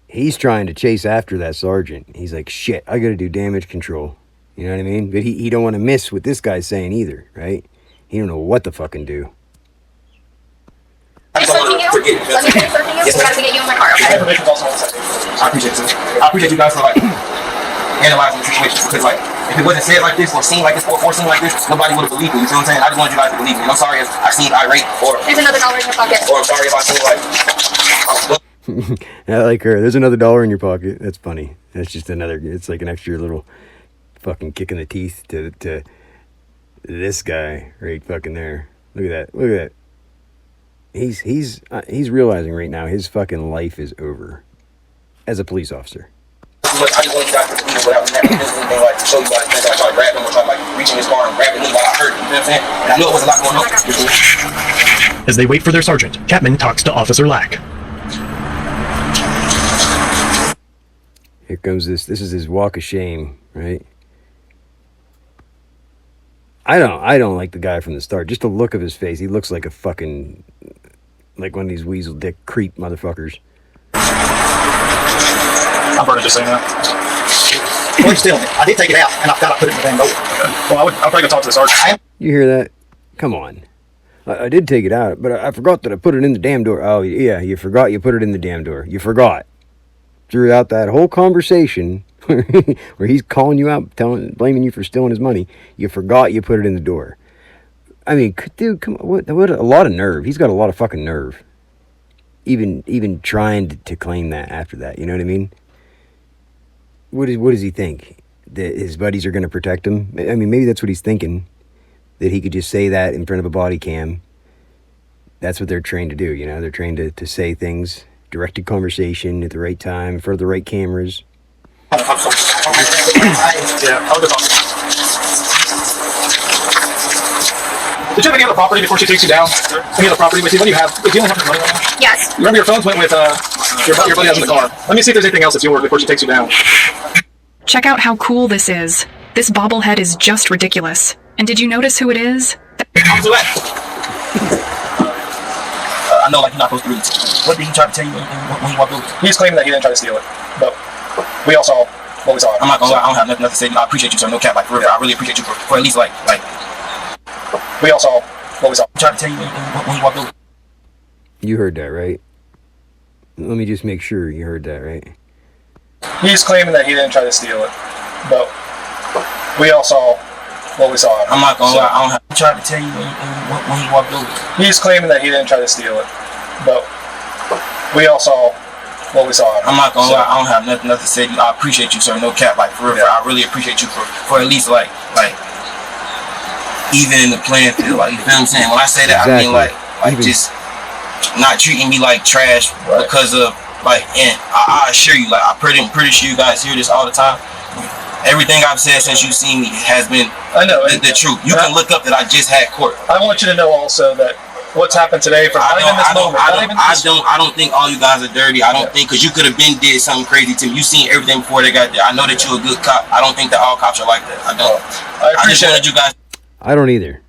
He's trying to chase after that sergeant. He's like, shit, I got to do damage control. You know what I mean? But he don't want to miss what this guy's saying either, right? He don't know what to fucking do. Let me finish searching you. We gotta get you in my car, okay? I appreciate it. I appreciate you guys for like analyzing the situation because like if it wasn't said like this or seen like this or seen like this, nobody would have believed me. You see what I'm saying? I just wanted you guys to believe me. And I'm sorry if I seemed irate or There's another $1 in your pocket. Or I'm sorry if I seemed like I like her. There's another $1 in your pocket. That's funny. That's just another. It's like an extra little fucking kick in the teeth to this guy right fucking there. Look at that. Look at that. He's realizing right now his fucking life is over as a police officer. I just want you guys to believe without me anything like show you guys I tried to grab him or try to like reaching his car and grabbing him while I heard it. You know what I'm saying? And I know it was a lot going on. As they wait for their sergeant, Chapman talks to Officer Lack. Here comes this. This is his walk of shame, right? I don't like the guy from the start. Just the look of his face. He looks like a fucking, like one of these weasel dick creep motherfuckers. I'm burning just saying that. Well, you're stealing it. I did take it out, and I've got to put it in the damn door. Well, I'll probably go talk to the sergeant. You hear that? Come on. I did take it out, but I forgot that I put it in the damn door. Oh, yeah, you forgot you put it in the damn door. You forgot. Throughout that whole conversation where he's calling you out, blaming you for stealing his money, you forgot you put it in the door. I mean, dude, come on, what a lot of nerve. He's got a lot of fucking nerve. Even trying to claim that after that, you know what I mean? What does he think? That his buddies are going to protect him? I mean, maybe that's what he's thinking. That he could just say that in front of a body cam. That's what they're trained to do, you know? They're trained to say things, directed conversation at the right time, in front of the right cameras. Yeah, I'll go talk. Did you have any other property before she takes you down? Any other property with you? What do you have? Do you only have your money right now? Yes. You remember your phones went with your buddy has in the car. Let me see if there's anything else that's yours before she takes you down. Check out how cool this is. This bobblehead is just ridiculous. And did you notice who it is? I know, like, you're not supposed to read. What did he try to tell you when he walked over? He's claiming that he didn't try to steal it, but we all saw what we saw. I'm not gonna lie, I don't have nothing to say. I appreciate you, sir. No cap, like, for real. I really appreciate you for at least, like. We all saw what we saw. He tried to tell you when he walked over. You heard that, right? Let me just make sure you heard that, right? He's claiming that he didn't try to steal it, but we all saw what we saw. I'm not gonna lie, I don't have. He tried to tell you when he walked over. He's claiming that he didn't try to steal it, but we all saw what we saw. I'm not gonna lie, I don't have nothing to say. I appreciate you, sir. No cap, like, for real. I really appreciate you for at least like even in the playing field, like, you feel what I'm saying? When I say that, exactly. I mean like just not treating me like trash because of like. And I assure you, like, I'm pretty sure you guys hear this all the time. Everything I've said since you've seen me has been the truth. You can look up that I just had court. I want you to know also that what's happened today from I don't think all you guys are dirty. I don't think, because you could have been did something crazy to me. You seen everything before they got there. I know that you're a good cop. I don't think that all cops are like that. I don't. I just wanted you guys. I don't either.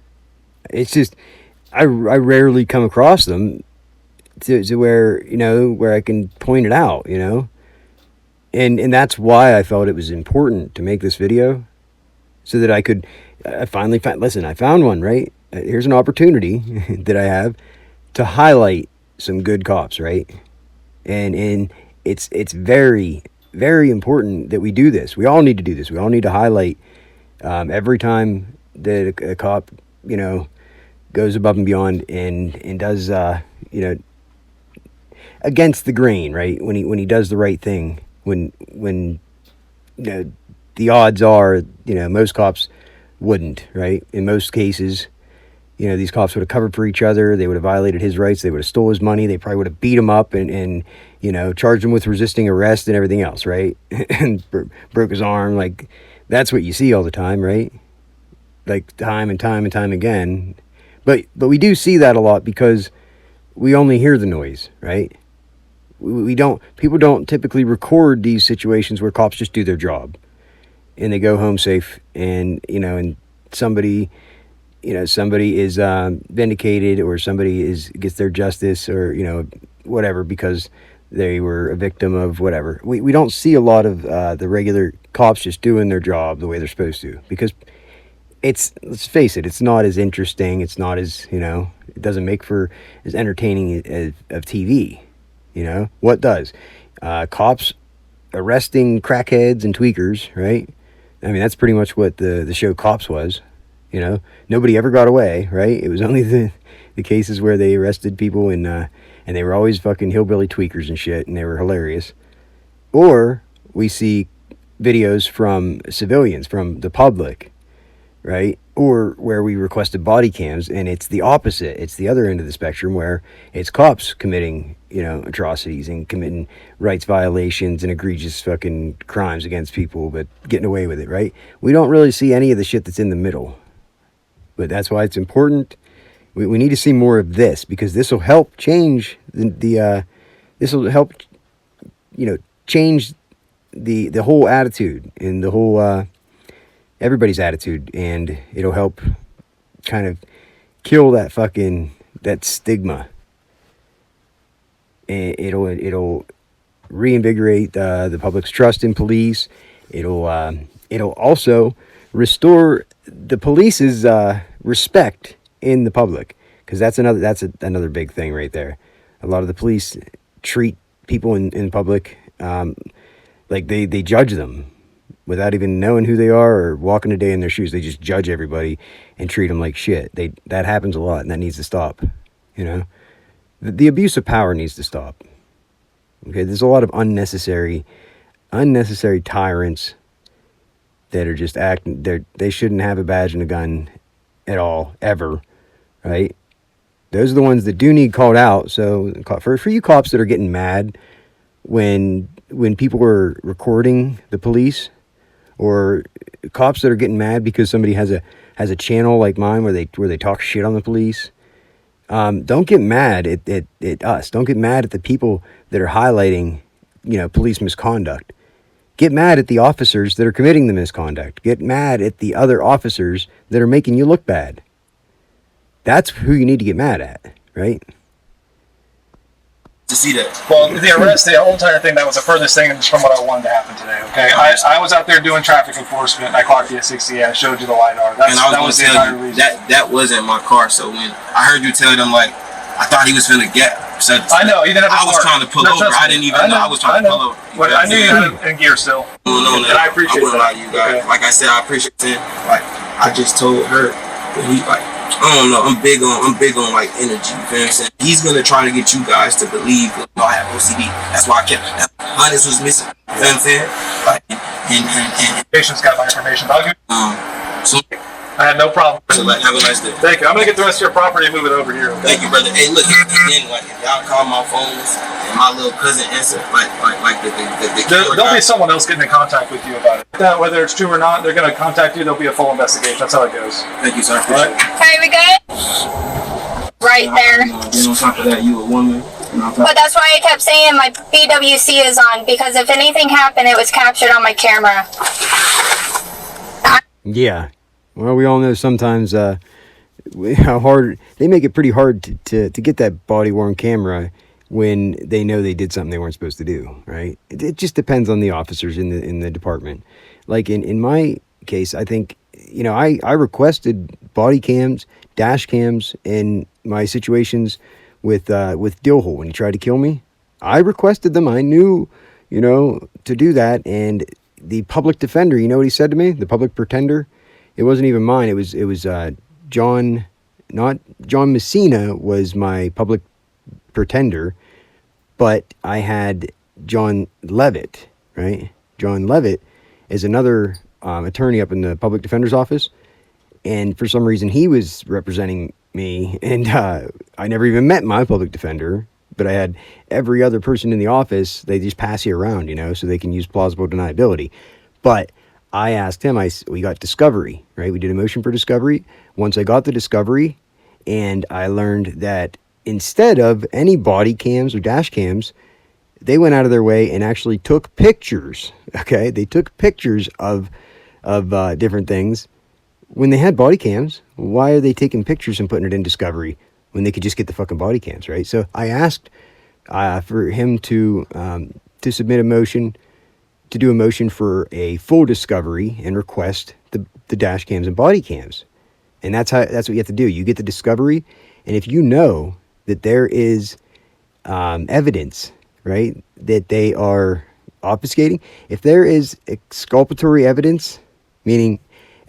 It's just I rarely come across them to where, you know, where I can point it out, you know. And that's why I felt it was important to make this video, so that I could finally find, listen, I found one, right? Here's an opportunity that I have to highlight some good cops, right? And it's very, very important that we do this. We all need to do this. We all need to highlight every time that a cop, you know, goes above and beyond and does, you know, against the grain, right? When he does the right thing. When you know, the odds are, you know, most cops wouldn't, right? In most cases, you know, these cops would have covered for each other. They would have violated his rights. They would have stole his money. They probably would have beat him up and you know, charged him with resisting arrest and everything else, right? And broke his arm. Like, that's what you see all the time, right? Like, time and time and time again. But we do see that a lot because we only hear the noise, right? People don't typically record these situations where cops just do their job and they go home safe, and, you know, and somebody is vindicated, or somebody gets their justice, or, you know, whatever, because they were a victim of whatever. We don't see a lot of the regular cops just doing their job the way they're supposed to, because let's face it, it's not as interesting. It's not as, you know, it doesn't make for as entertaining of TV. You know, what does? Cops arresting crackheads and tweakers, right? I mean, that's pretty much what the show Cops was. You know, nobody ever got away, right? It was only the cases where they arrested people and they were always fucking hillbilly tweakers and shit, and they were hilarious. Or we see videos from civilians, from the public, right? Or where we requested body cams, and it's the opposite. It's the other end of the spectrum, where it's cops committing, you know, atrocities and committing rights violations and egregious fucking crimes against people, but getting away with it, right? We don't really see any of the shit that's in the middle. But that's why it's important. We need to see more of this, because this will help change this will help, you know, change the whole attitude and the whole everybody's attitude, and it'll help kind of kill that stigma. And it'll reinvigorate the public's trust in police. It'll also restore the police's respect in the public, because that's another big thing right there. A lot of the police treat people in public like they judge them without even knowing who they are or walking a day in their shoes. They just judge everybody and treat them like shit. That happens a lot, and that needs to stop. You know, the abuse of power needs to stop. Okay, there's a lot of unnecessary tyrants that are just acting. They shouldn't have a badge and a gun at all, ever, right? Those are the ones that do need called out. So for you cops that are getting mad when people are recording the police, or cops that are getting mad because somebody has a channel like mine where they talk shit on the police, don't get mad at us. Don't get mad at the people that are highlighting, police misconduct. Get mad at the officers that are committing the misconduct. Get mad at the other officers that are making you look bad. That's who you need to get mad at, right? To see that. Well, the arrest, the whole entire thing, that was the furthest thing from what I wanted to happen today, okay? I was out there doing traffic enforcement, I clocked you at 68, I showed you the LiDAR. That was the entire reason. That wasn't my car, so when I heard you tell them, like, I thought he was finna get. So I know, you didn't have I was trying to pull over. I didn't even know I was trying to pull over. But I knew you had it in gear still. No, and I appreciate that. Lie to you guys. Okay. Like I said, I appreciate it. Like, I just told her that he, like, I don't know, I'm big on like energy, you know what I'm saying? He's gonna try to get you guys to believe that y'all have OCD. That's why I kept Hunnis was missing. You know what I'm saying? Like, and Patient's got my information. I'll give so I had no problem. So, like, have a nice day. Thank you. I'm gonna get the rest of your property and move it over here. Okay? Thank you, brother. Hey, look, then, like, if y'all call my phones and my little cousin answer, like there'll be someone else getting in contact with you about it. Whether it's true or not, they're gonna contact you. There'll be a full investigation. That's how it goes. Thank you, sir. Appreciate it. Okay, we good? Right there. Then on top of that, you a woman. But that's why I kept saying my BWC is on, because if anything happened, it was captured on my camera. Yeah. Well, we all know sometimes how hard they make it pretty hard to get that body-worn camera when they know they did something they weren't supposed to do, right? It just depends on the officers in the department. Like in my case, I think, I requested body cams, dash cams in my situations with Dillhole when he tried to kill me. I requested them. I knew, to do that. And the public defender, you know what he said to me? The public pretender? It wasn't even mine. It was John Messina was my public pretender, but I had John Levitt, right? John Levitt is another attorney up in the public defender's office, and for some reason he was representing me, and I never even met my public defender, but I had every other person in the office. They just pass you around, so they can use plausible deniability. But I asked him, we got discovery, right? We did a motion for discovery. Once I got the discovery, and I learned that instead of any body cams or dash cams, they went out of their way and actually took pictures, okay? They took pictures of different things. When they had body cams, why are they taking pictures and putting it in discovery when they could just get the fucking body cams, right? So I asked for him to submit a motion, to do a motion for a full discovery and request the dash cams and body cams. And that's what you have to do. You get the discovery, and if you know that there is evidence, right, that they are obfuscating, if there is exculpatory evidence, meaning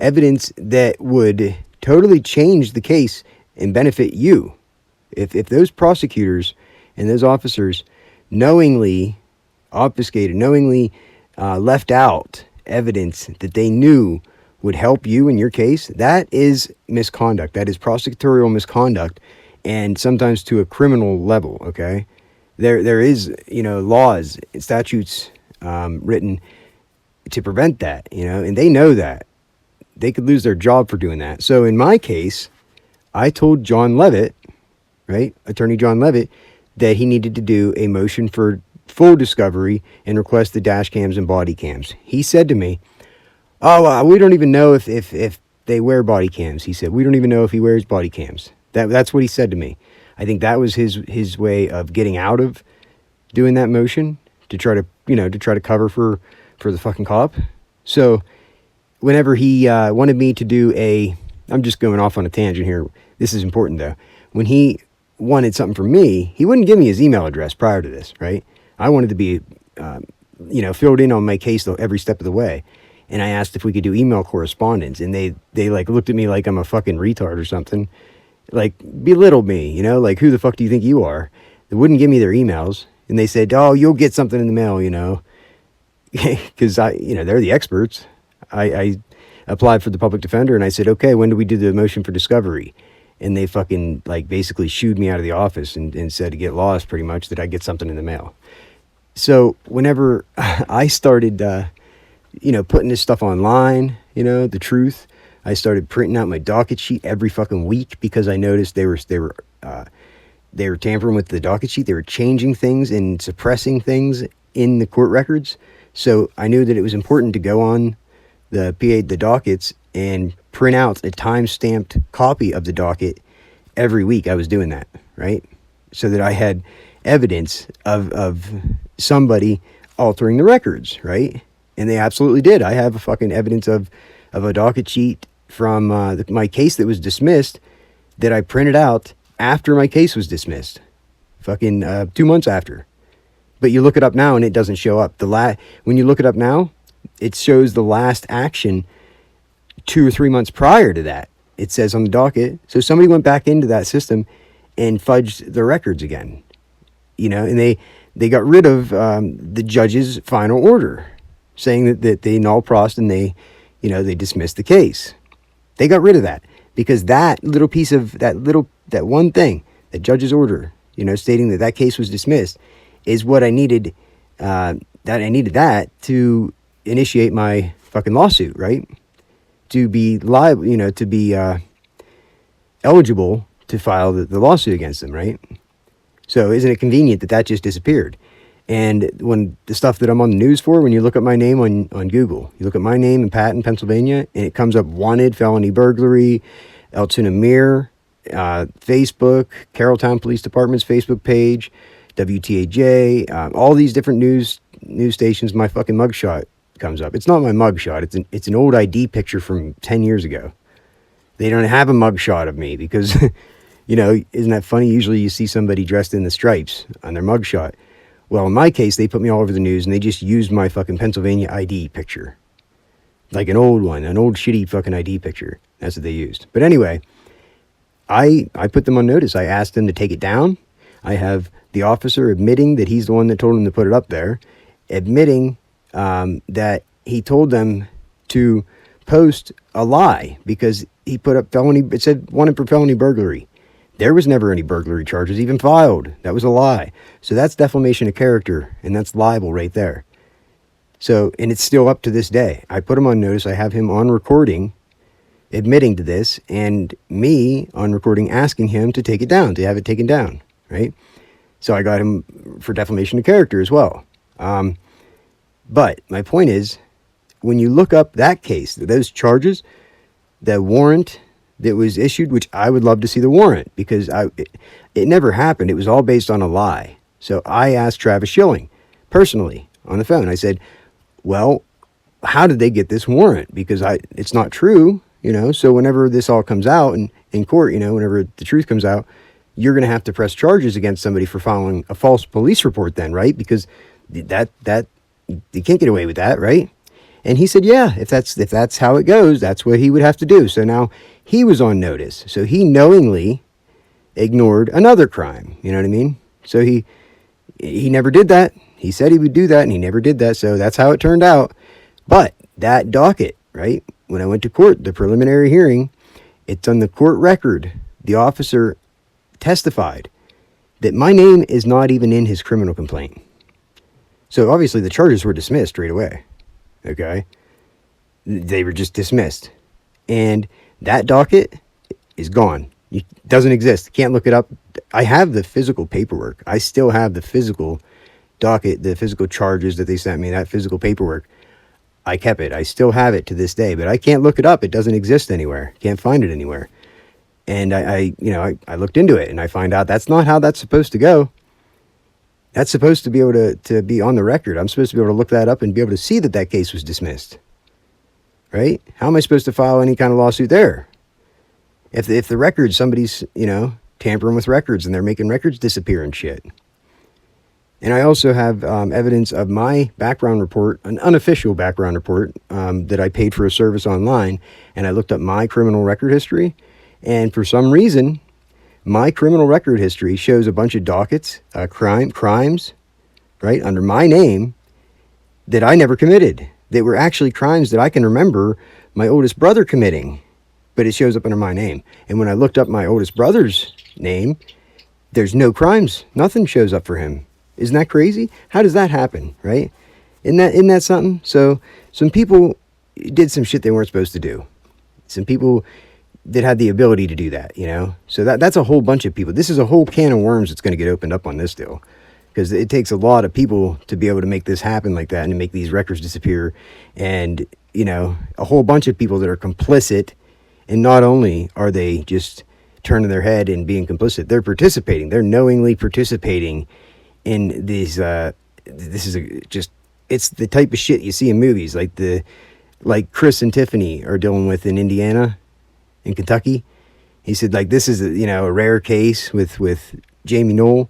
evidence that would totally change the case and benefit you, if those prosecutors and those officers knowingly obfuscated, knowingly left out evidence that they knew would help you in your case, that is misconduct. That is prosecutorial misconduct, and sometimes to a criminal level, okay? There is, laws and statutes written to prevent that, and they know that. They could lose their job for doing that. So in my case, I told John Levitt, right, Attorney John Levitt, that he needed to do a motion for full discovery and request the dash cams and body cams. He said to me, "Oh, we don't even know if they wear body cams." He said, "We don't even know if he wears body cams." That's what he said to me. I think that was his way of getting out of doing that motion to try to cover for the fucking cop. So whenever he wanted me to do I'm just going off on a tangent here. This is important though. When he wanted something from me, he wouldn't give me his email address prior to this, right? I wanted to be, filled in on my case every step of the way. And I asked if we could do email correspondence, and they like looked at me like I'm a fucking retard or something, like belittled me, like who the fuck do you think you are? They wouldn't give me their emails, and they said, "Oh, you'll get something in the mail," because they're the experts. I applied for the public defender, and I said, "Okay, when do we do the motion for discovery?" And they fucking like basically shooed me out of the office and said to get lost, pretty much, that I get something in the mail. So whenever I started, putting this stuff online, the truth, I started printing out my docket sheet every fucking week because I noticed they were tampering with the docket sheet. They were changing things and suppressing things in the court records. So I knew that it was important to go on the dockets and print out a time-stamped copy of the docket every week. I was doing that, right? So that I had evidence of somebody altering the records, right? And they absolutely did. I have a fucking evidence of a docket sheet from my case that was dismissed that I printed out after my case was dismissed, fucking 2 months after. But you look it up now and it doesn't show up. When you look it up now, it shows the last action 2 or 3 months prior to that. It says on the docket. So somebody went back into that system and fudged the records again, and they got rid of the judge's final order, saying that they null prost and they dismissed the case. They got rid of that because that little piece of that one thing, the judge's order, stating that case was dismissed, is what I needed. I needed that to initiate my fucking lawsuit, right? To be liable, to be eligible to file the lawsuit against them, right? So isn't it convenient that just disappeared? And when the stuff that I'm on the news for, when you look at my name on Google, you look at my name in Patton, Pennsylvania, and it comes up wanted, felony burglary, Altoona Mirror, Facebook, Carrolltown Police Department's Facebook page, WTAJ, all these different news stations, my fucking mugshot comes up. It's not my mugshot. It's an old ID picture from 10 years ago. They don't have a mugshot of me because, isn't that funny? Usually you see somebody dressed in the stripes on their mugshot. Well, in my case, they put me all over the news and they just used my fucking Pennsylvania ID picture. Like an old one, an old shitty fucking ID picture. That's what they used. But anyway, I put them on notice. I asked them to take it down. I have the officer admitting that he's the one that told them to put it up there, admitting that he told them to post a lie because he put up it said wanted for felony burglary. There was never any burglary charges even filed. That was a lie. So that's defamation of character, and that's libel right there. So, and it's still up to this day. I put him on notice. I have him on recording admitting to this, and me on recording asking him to take it down, to have it taken down, right? So I got him for defamation of character as well. But my point is, when you look up that case, those charges, the warrant that was issued, which I would love to see the warrant because it never happened. It was all based on a lie. So I asked Travis Schilling personally on the phone. I said, well, how did they get this warrant? Because it's not true, so whenever this all comes out in court, whenever the truth comes out, you're going to have to press charges against somebody for filing a false police report then, right? Because that you can't get away with that, right? And he said, yeah, if that's how it goes, that's what he would have to do. So now he was on notice. So he knowingly ignored another crime. You know what I mean? So he never did that. He said he would do that, and he never did that. So that's how it turned out. But that docket, right? When I went to court, the preliminary hearing, it's on the court record. The officer testified that my name is not even in his criminal complaint. So obviously the charges were dismissed straight away. Okay? They were just dismissed. And that docket is gone. It doesn't exist. Can't look it up. I have the physical paperwork. I still have the physical docket, the physical charges that they sent me, that physical paperwork, I kept it. I still have it to this day, but I can't look it up. It doesn't exist anywhere. Can't find it anywhere. And I looked into it and I find out that's not how that's supposed to go. That's supposed to be able to be on the record. I'm supposed to be able to look that up and be able to see that that case was dismissed. Right? How am I supposed to file any kind of lawsuit there? If the records, somebody's, tampering with records and they're making records disappear and shit. And I also have evidence of my background report, an unofficial background report that I paid for a service online. And I looked up my criminal record history. And for some reason, my criminal record history shows a bunch of dockets, crimes, right, under my name that I never committed. They were actually crimes that I can remember my oldest brother committing, but it shows up under my name. And when I looked up my oldest brother's name, there's no crimes. Nothing shows up for him. Isn't that crazy? How does that happen, right? Isn't that something? So some people did some shit they weren't supposed to do. Some people that had the ability to do that, So that's a whole bunch of people. This is a whole can of worms that's going to get opened up on this deal. Because it takes a lot of people to be able to make this happen like that and to make these records disappear. And, a whole bunch of people that are complicit. And not only are they just turning their head and being complicit, they're participating. They're knowingly participating in these. It's the type of shit you see in movies. Like Chris and Tiffany are dealing with in Indiana, in Kentucky. He said, this is a rare case with Jamie Knoll.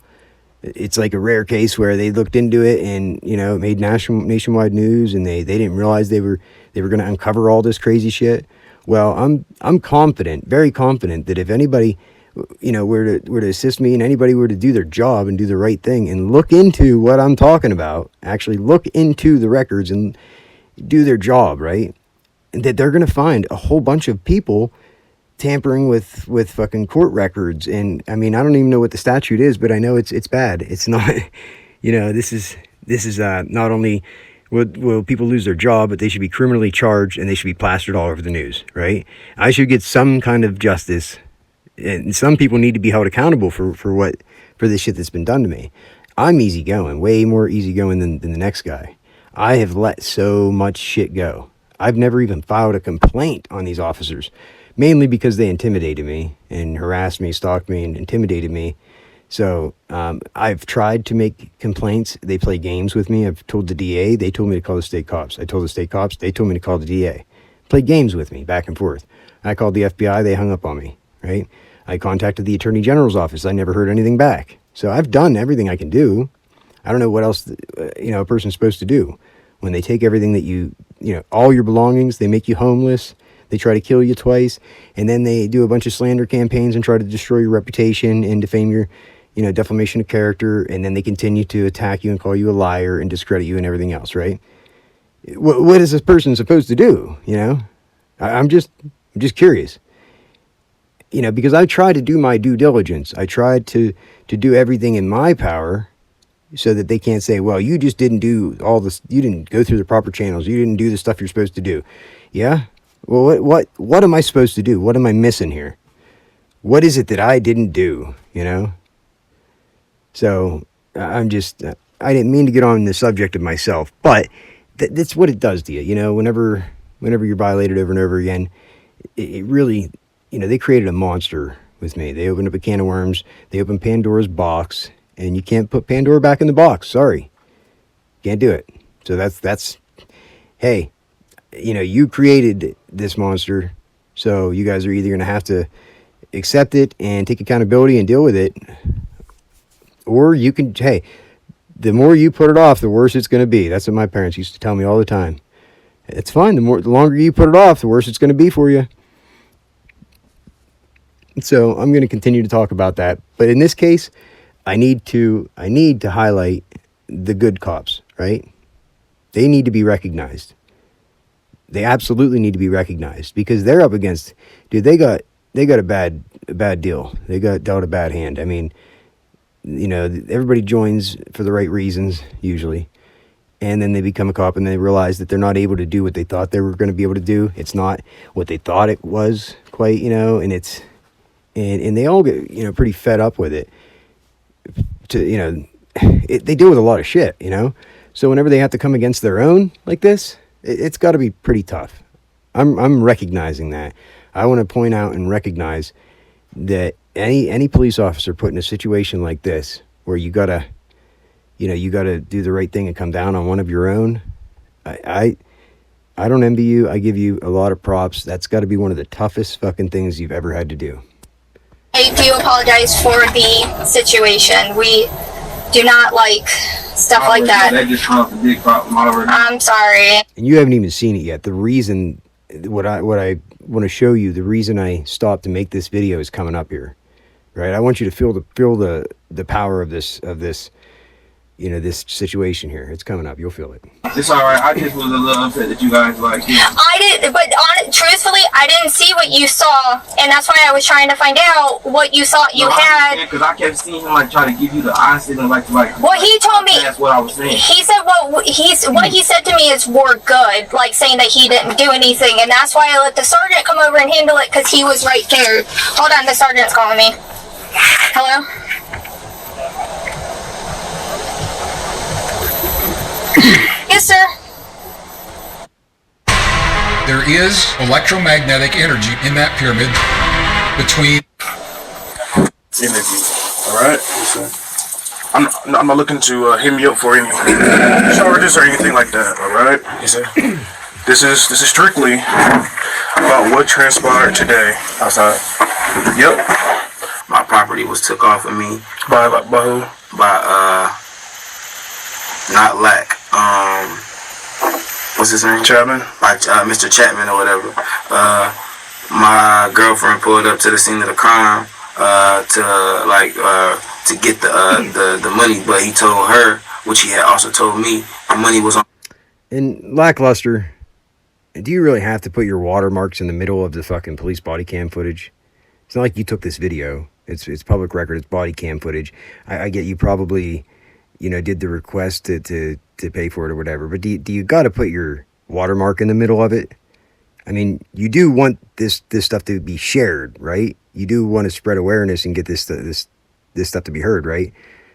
It's like a rare case where they looked into it and, it made nationwide news, and they didn't realize they were going to uncover all this crazy shit. Well, I'm confident, very confident, that if anybody, were to assist me and anybody were to do their job and do the right thing and look into what I'm talking about, actually look into the records and do their job, right? And that they're going to find a whole bunch of people tampering with fucking court records. And I mean, I don't even know what the statute is, but I know it's bad. It's not, this is not only will people lose their job, but they should be criminally charged and they should be plastered all over the news, right? I should get some kind of justice, and some people need to be held accountable for this shit that's been done to me. I'm easygoing, way more easygoing than the next guy. I have let so much shit go. I've never even filed a complaint on these officers, mainly because they intimidated me and harassed me, stalked me, and intimidated me. So I've tried to make complaints. They play games with me. I've told the DA. They told me to call the state cops. I told the state cops. They told me to call the DA. Play games with me back and forth. I called the FBI. They hung up on me, right? I contacted the Attorney General's office. I never heard anything back. So I've done everything I can do. I don't know what else, a person's supposed to do. When they take everything that all your belongings, they make you homeless. They try to kill you twice, and then they do a bunch of slander campaigns and try to destroy your reputation and defame your, defamation of character, and then they continue to attack you and call you a liar and discredit you and everything else, right? What is this person supposed to do, I'm just curious, because I try to do my due diligence. I tried to do everything in my power so that they can't say, well, you just didn't do all this, you didn't go through the proper channels, you didn't do the stuff you're supposed to do. Yeah? Well, what am I supposed to do? What am I missing here? What is it that I didn't do, So I didn't mean to get on the subject of myself, but that's what it does to you, whenever you're violated over and over again. It really, they created a monster with me. They opened up a can of worms. They opened Pandora's box, and you can't put Pandora back in the box. Sorry. Can't do it. So that's, hey, you created this monster, so you guys are either going to have to accept it and take accountability and deal with it, or you can, hey, the more you put it off, the worse it's going to be. That's what my parents used to tell me all the time. It's fine. The longer you put it off, the worse it's going to be for you. So I'm going to continue to talk about that. But in this case, I need to highlight the good cops, right? They need to be recognized. They absolutely need to be recognized, because they're up against, dude, they got a bad deal. They got dealt a bad hand. I mean, everybody joins for the right reasons usually, and then they become a cop and they realize that they're not able to do what they thought they were going to be able to do. It's not what they thought it was quite, and and they all get, pretty fed up with it. they deal with a lot of shit, you know? So whenever they have to come against their own like this, it's got to be pretty tough. I'm recognizing that. I want to point out and recognize that any police officer put in a situation like this, where you gotta do the right thing and come down on one of your own, I don't envy you. I give you a lot of props. That's got to be one of the toughest fucking things you've ever had to do. I do apologize for the situation. We do not like stuff like that. That just caused a big problem already. I'm sorry. And you haven't even seen it yet. The reason, what I want to show you, the reason I stopped to make this video is coming up here, right? I want you to feel the power of this, this situation here. It's coming up. You'll feel it. It's all right. I just was a little upset that you guys Truthfully, I didn't see what you saw, and that's why I was trying to find out what you thought you had. Because I kept seeing him try to give you the eye signal, like. Well, he told me. That's what I was saying. He said what he said to me is we're good, like saying that he didn't do anything, and that's why I let the sergeant come over and handle it because he was right there. Hold on, the sergeant's calling me. Hello. Yes, sir. There is electromagnetic energy in that pyramid between energy. All right. I'm not looking to hit me up for any charges or anything like that. All right. Yes, sir. This is strictly about what transpired today outside. Yep. My property was took off of me. By who? By not Lack. What's his name? Chapman? By Mr. Chapman or whatever. My girlfriend pulled up to the scene of the crime to get the money, but he told her, which he had also told me, the money was on. And Lackluster, do you really have to put your watermarks in the middle of the fucking police body cam footage? It's not like you took this video. It's public record. It's body cam footage. I get you probably, did the request to pay for it or whatever, but do you got to put your watermark in the middle of it? I mean, you do want this stuff to be shared, right? You do want to spread awareness and get this stuff to be heard, right?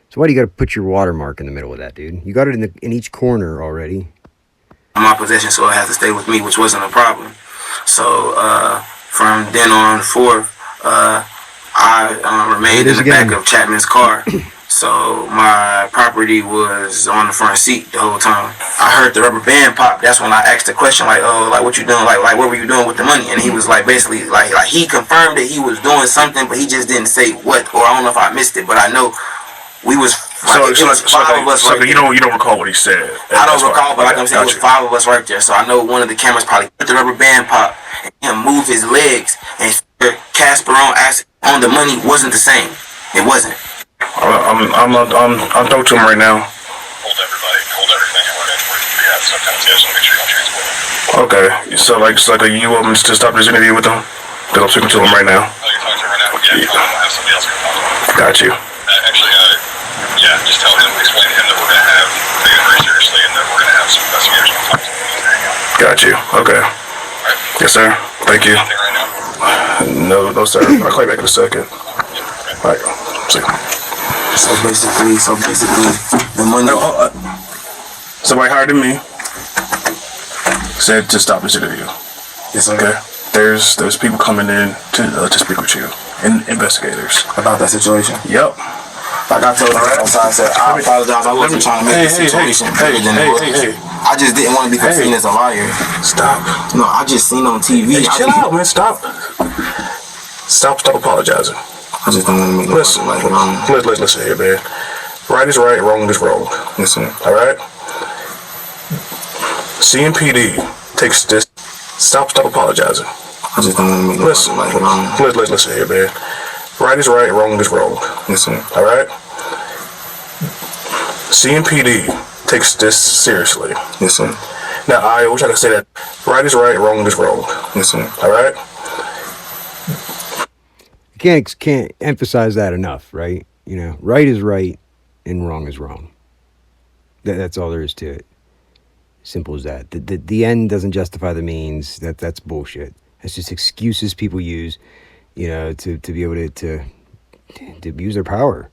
So why do you got to put your watermark in the middle of that, dude? You got it in each corner already. My possession, so it had to stay with me, which wasn't a problem. So from then on forth, I remained in the back of Chapman's car. So my property was on the front seat the whole time. I heard the rubber band pop. That's when I asked the question, what you doing? Like what were you doing with the money? And he was basically he confirmed that he was doing something, but he just didn't say what. Or I don't know if I missed it, but I know we was five of us. So you don't recall what he said. I don't recall, but like I'm saying, it was 5 of us right there. So I know one of the cameras probably put the rubber band pop and him move his legs, and Casper on the money wasn't the same. It wasn't. I'm talking to him right now. Hold everything, and we're going to have some kind of test and make sure you don't transport it. Okay, so you want me to stop this interview with him? Because I'm speaking to him right now. Oh, you're talking to him right now? Yeah, tell him I'll have somebody else come talk to him. Got you. Just tell him, explain to him that we're going to take it very seriously and that we're going to have some investigators come talk to him. Got you. Okay. Right. Yes, sir. Thank you. Nothing right now? No, sir. I'll call you back in a second. All right. See. So basically, the money. Somebody hired me. Said to stop this interview. Yes, okay. There's people coming in to speak with you, and investigators about that situation. Yep. Like I told him outside, I said I apologize. I wasn't trying to make the situation bigger than it was. I just didn't want to be seen as a liar. Stop. No, I just seen on TV. Chill out, man. Stop apologizing. I just don't want to make it listen here, man. Right is right, wrong is wrong. Listen. All right? CMPD takes this. Stop apologizing. I just don't want to make it listen here, man. Right is right, wrong is wrong. Listen. All right? CMPD takes this seriously. Listen. Now, I wish I could say that right is right, wrong is wrong. Listen. All right? Can't emphasize that enough, right? Right is right and wrong is wrong. That's all there is to it. Simple as that. The end doesn't justify the means. That's bullshit. That's just excuses people use, to be able to abuse their power.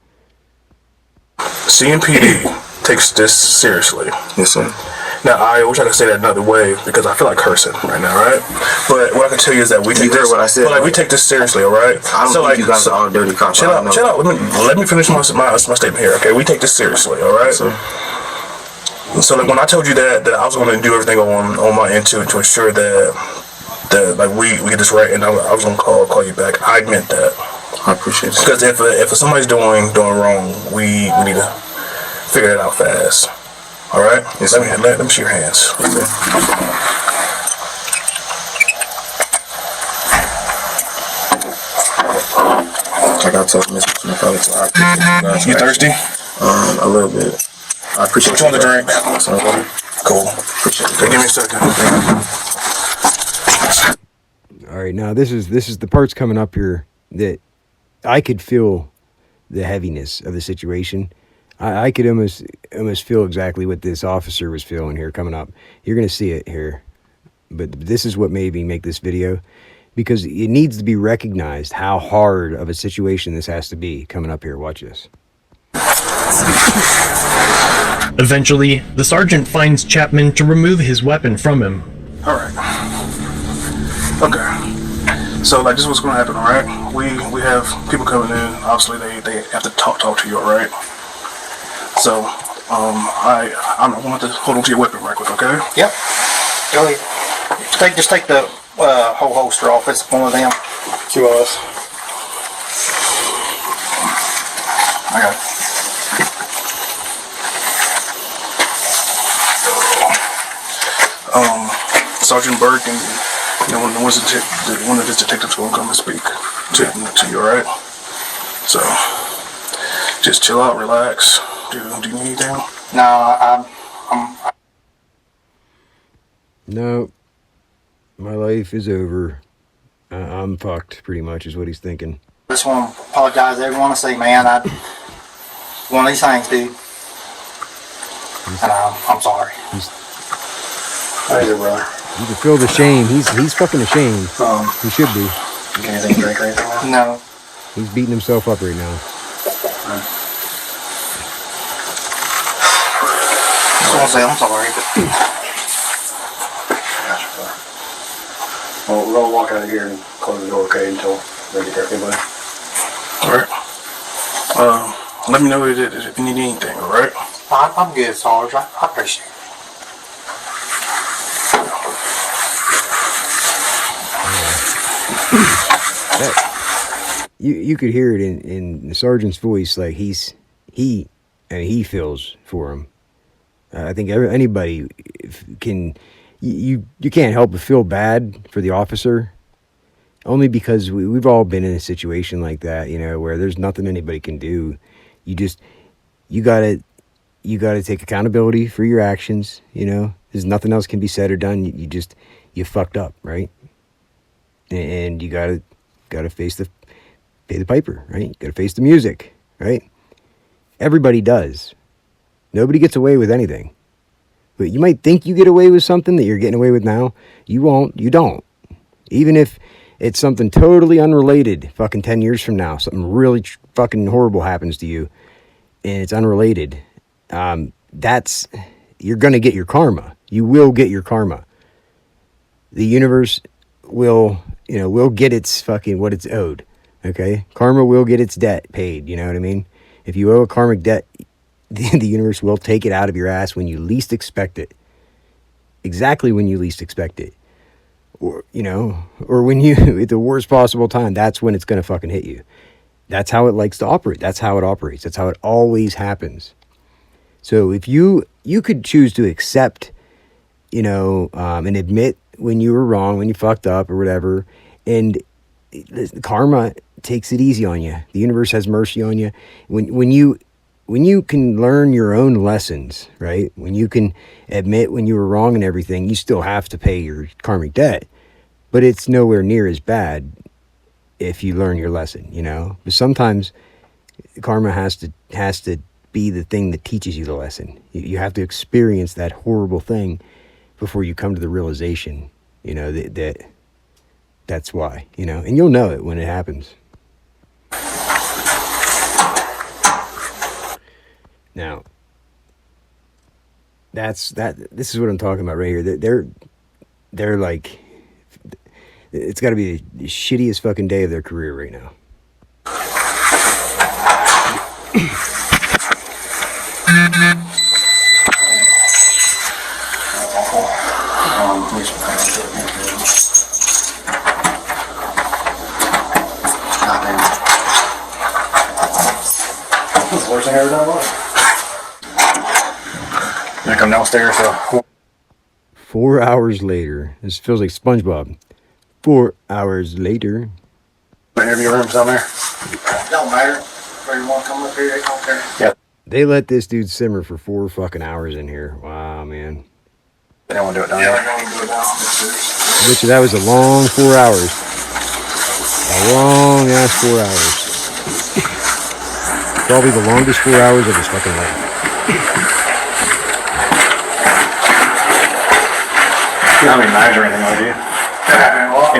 CMPD takes this seriously. Yes, sir. Now, I wish I could say that another way because I feel like cursing right now, right? But what I can tell you is that we take this. What I said? But like we take this seriously, all right? I don't think you guys are all dirty cops. Chill out. Let me finish my statement here, okay? We take this seriously, all right? So like when I told you that I was going to do everything on my end to ensure that like we get this right, and I was going to call you back. I meant that. I appreciate it. Because if somebody's doing wrong, we need to figure it out fast. All right? Yes, let me see your hands. Like I told Mr. Smith, I appreciate you thirsty? A little bit. I appreciate what you want to drink? Cool. Appreciate it. Give me a second. All right, now this is the parts coming up here that I could feel the heaviness of the situation. I could almost feel exactly what this officer was feeling here coming up. You're going to see it here. But this is what made me make this video, because it needs to be recognized how hard of a situation this has to be coming up here. Watch this. Eventually, the sergeant finds Chapman to remove his weapon from him. All right. Okay. So like this is what's going to happen, all right? We have people coming in. Obviously, they have to talk to you, all right? So, I'm going to hold on to your weapon right quick, okay? Yep. Go ahead. Just take the whole holster off. It's one of them. QRS. I got it. Sergeant Burke and one of his detectives will come and speak to you, all right? So, just chill out, relax. Do you need anything? No, No, my life is over. I'm fucked, pretty much, is what he's thinking. I just want to apologize to everyone. I say, man, one of these things, dude. And I'm sorry. How you, brother? You can feel the shame. He's fucking ashamed. He should be. You get anything to drink or anything? No. He's beating himself up right now. I just want to say I'm sorry, but... Well, we're gonna walk out of here and close the door, okay, until they get there, everybody. Alright. Let me know if you need anything, alright? I'm good, Sarge. I appreciate it. You could hear it in the sergeant's voice, like he feels for him. I think anybody can. You can't help but feel bad for the officer, only because we've all been in a situation like that, where there's nothing anybody can do. You gotta take accountability for your actions. There's nothing else can be said or done. You fucked up, right? And you gotta pay the piper, right? You gotta face the music, right? Everybody does. Nobody gets away with anything. But you might think you get away with something that you're getting away with now. You won't. You don't. Even if it's something totally unrelated, fucking 10 years from now, something really fucking horrible happens to you, and it's unrelated, you're going to get your karma. You will get your karma. The universe will get its fucking what it's owed. Okay? Karma will get its debt paid. You know what I mean? If you owe a karmic debt, the universe will take it out of your ass when you least expect it. Exactly when you least expect it. Or when you, at the worst possible time, that's when it's going to fucking hit you. That's how it likes to operate. That's how it operates. That's how it always happens. So if you could choose to accept, and admit when you were wrong, when you fucked up or whatever, and karma takes it easy on you. The universe has mercy on you. When you can learn your own lessons, right? When you can admit when you were wrong and everything, you still have to pay your karmic debt, but it's nowhere near as bad if you learn your lesson, But sometimes karma has to be the thing that teaches you the lesson. You have to experience that horrible thing before you come to the realization, that's why, and you'll know it when it happens. Now, this is what I'm talking about right here. They're like, it's got to be the shittiest fucking day of their career right now. That's the worst thing I ever done in my life. I come downstairs, so 4 hours later, this feels like SpongeBob. 4 hours later. the interview room's down there. Don't matter. Where you want to come up here, they don't care. Yeah. They let this dude simmer for 4 fucking hours in here. Wow, man. They don't want to do it down Yeah, there. they're going to do it downstairs. I bet you that was a long 4 hours. A long ass 4 hours. Probably the longest 4 hours of his fucking life. You don't have any knives or anything, like you?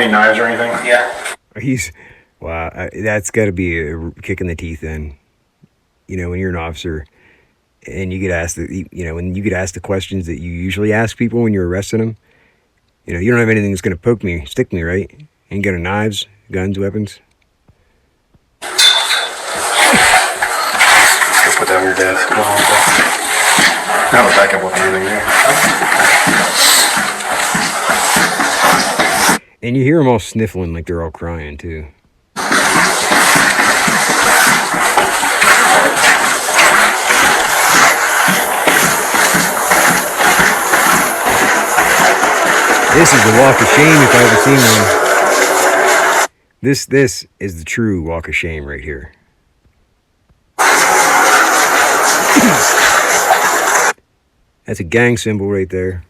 Any knives or anything? Yeah. He's, wow, that's got to be a kick in the teeth then. You know, when you're an officer and you get asked, when you get asked the questions that you usually ask people when you're arresting them, you know, you don't have anything that's going to poke me, stick me, right? Ain't got knives, guns, weapons. Just put that on your desk. I don't back up with anything there. And you hear them all sniffling like they're all crying too. This is the walk of shame if I ever seen one. This is the true walk of shame right here. That's a gang symbol right there.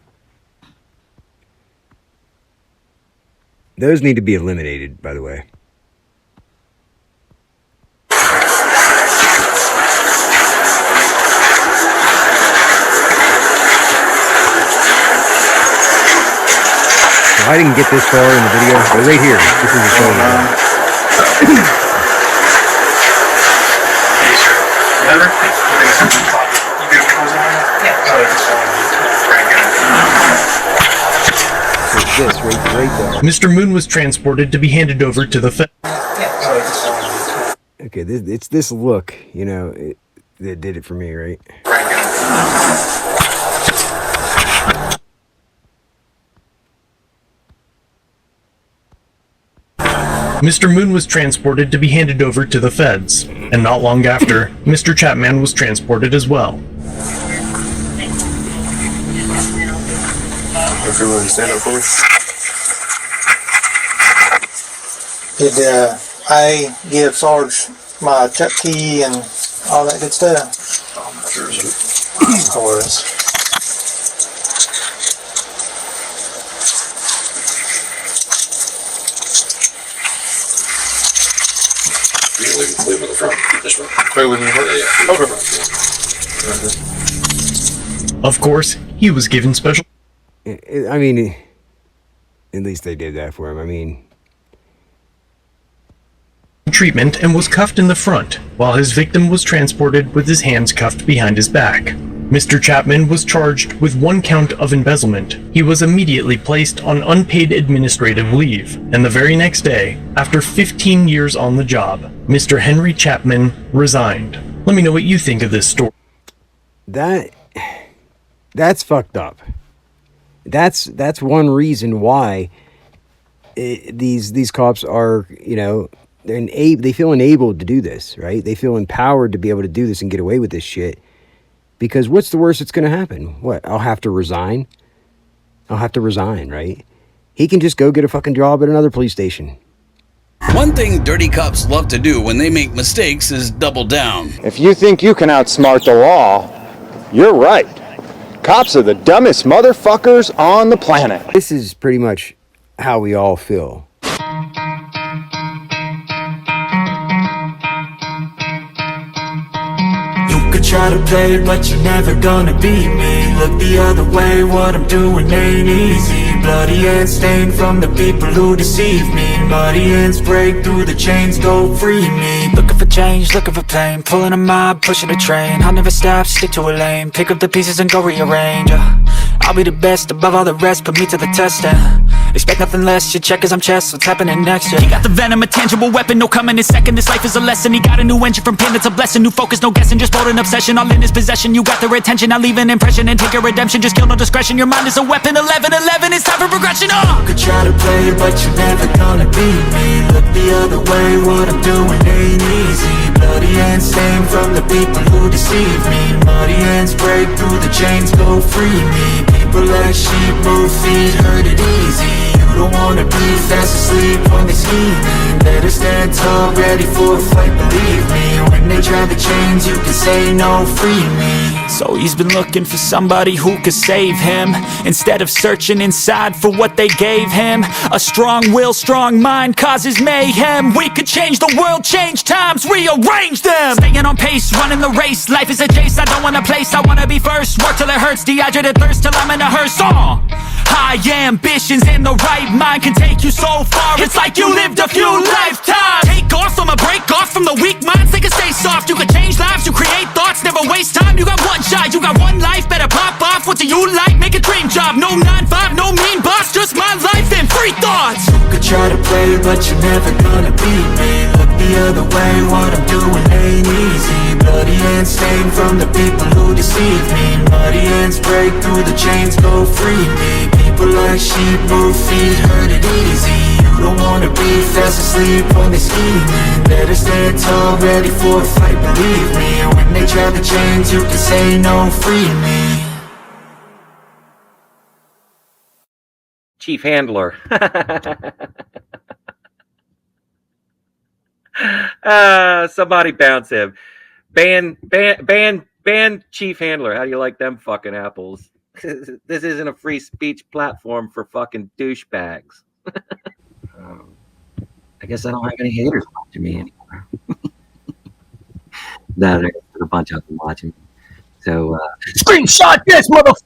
Those need to be eliminated, by the way. I didn't get this far in the video, but right here, this is the photo. This right there. Mr. Moon was transported to be handed over to the Fed. Okay, it's this look, you know, that did it for me, right? Mr. Moon was transported to be handed over to the feds, and not long after, Mr. Chapman was transported as well. If you're willing to stand up for me. Did I give Sarge my check key and all that good stuff? I'm not sure. I was. Leave with the front. This one. Clear with me. Okay. Of course, he was given special I mean, at least they did that for him. I mean, treatment and was cuffed in the front, while his victim was transported with his hands cuffed behind his back. Mr. Chapman was charged with 1 count of embezzlement. He was immediately placed on unpaid administrative leave, and the very next day, after 15 years on the job, Mr. Henry Chapman resigned. Let me know what you think of this story. That's fucked up. That's one reason why these cops are, you know, they feel enabled to do this, right? They feel empowered to be able to do this and get away with this shit. Because what's the worst that's going to happen? What? I'll have to resign? I'll have to resign, right? He can just go get a fucking job at another police station. One thing dirty cops love to do when they make mistakes is double down. If you think you can outsmart the law, you're right. Cops are the dumbest motherfuckers on the planet. This is pretty much how we all feel. You could try to play, but you're never gonna beat me. Look the other way, what I'm doing ain't easy. Bloody hands stained from the people who deceive me. Muddy hands break through the chains, go free me. Looking for change, looking for pain, pulling a mob, pushing a train. I'll never stop, stick to a lane, pick up the pieces and go rearrange. I'll be the best above all the rest, put me to the test and expect nothing less, you check as I'm chess, what's happening next, yeah. He got the venom, a tangible weapon, no coming in second. This life is a lesson, he got a new engine from pain, that's a blessing. New focus, no guessing, just bold and obsession, all in his possession. You got their attention, I'll leave an impression and take a redemption. Just kill, no discretion, your mind is a weapon. 11-11, it's time for progression, You could try to play, but you're never gonna beat me. Look the other way, what I'm doing ain't easy. Bloody hands stained from the people who deceive me. Muddy hands break through the chains, go free me. People like sheep move feet, hurt it easy. You don't wanna be fast asleep when they scheming. Better stand tall, ready for a fight, believe me. When they try the chains, you can say no, free me. So he's been looking for somebody who could save him, instead of searching inside for what they gave him. A strong will, strong mind causes mayhem. We could change the world, change times, rearrange them. Staying on pace, running the race. Life is a chase, I don't want a place, I wanna be first. Work till it hurts, dehydrated thirst till I'm in a hearse. High ambitions and the right mind can take you so far. It's like you lived a few lifetimes. Take off from a break off from the weak minds, they can stay soft. You can change lives, you create thoughts, never waste time. You got one shot, you got one life, better pop off. What do you like? Make a dream job. No 9-5, no mean boss, just my life and free thoughts. You could try to play, but you're never gonna beat me. Look the other way, what I'm doing ain't easy. Bloody hands stained from the people who deceive me. Muddy hands break through the chains, go free me. People like sheep move feet, hurt it easy. You don't wanna be fast asleep when they scheming. Better stand tall, ready for a fight, believe me. When they try the chains, you can say no, free me. Chief Handler. Somebody bounce him. Ban Chief Handler. How do you like them fucking apples? This isn't a free speech platform for fucking douchebags. I guess I don't have any haters watching me anymore. That there's a bunch of them watching me. So screenshot this, motherfucker!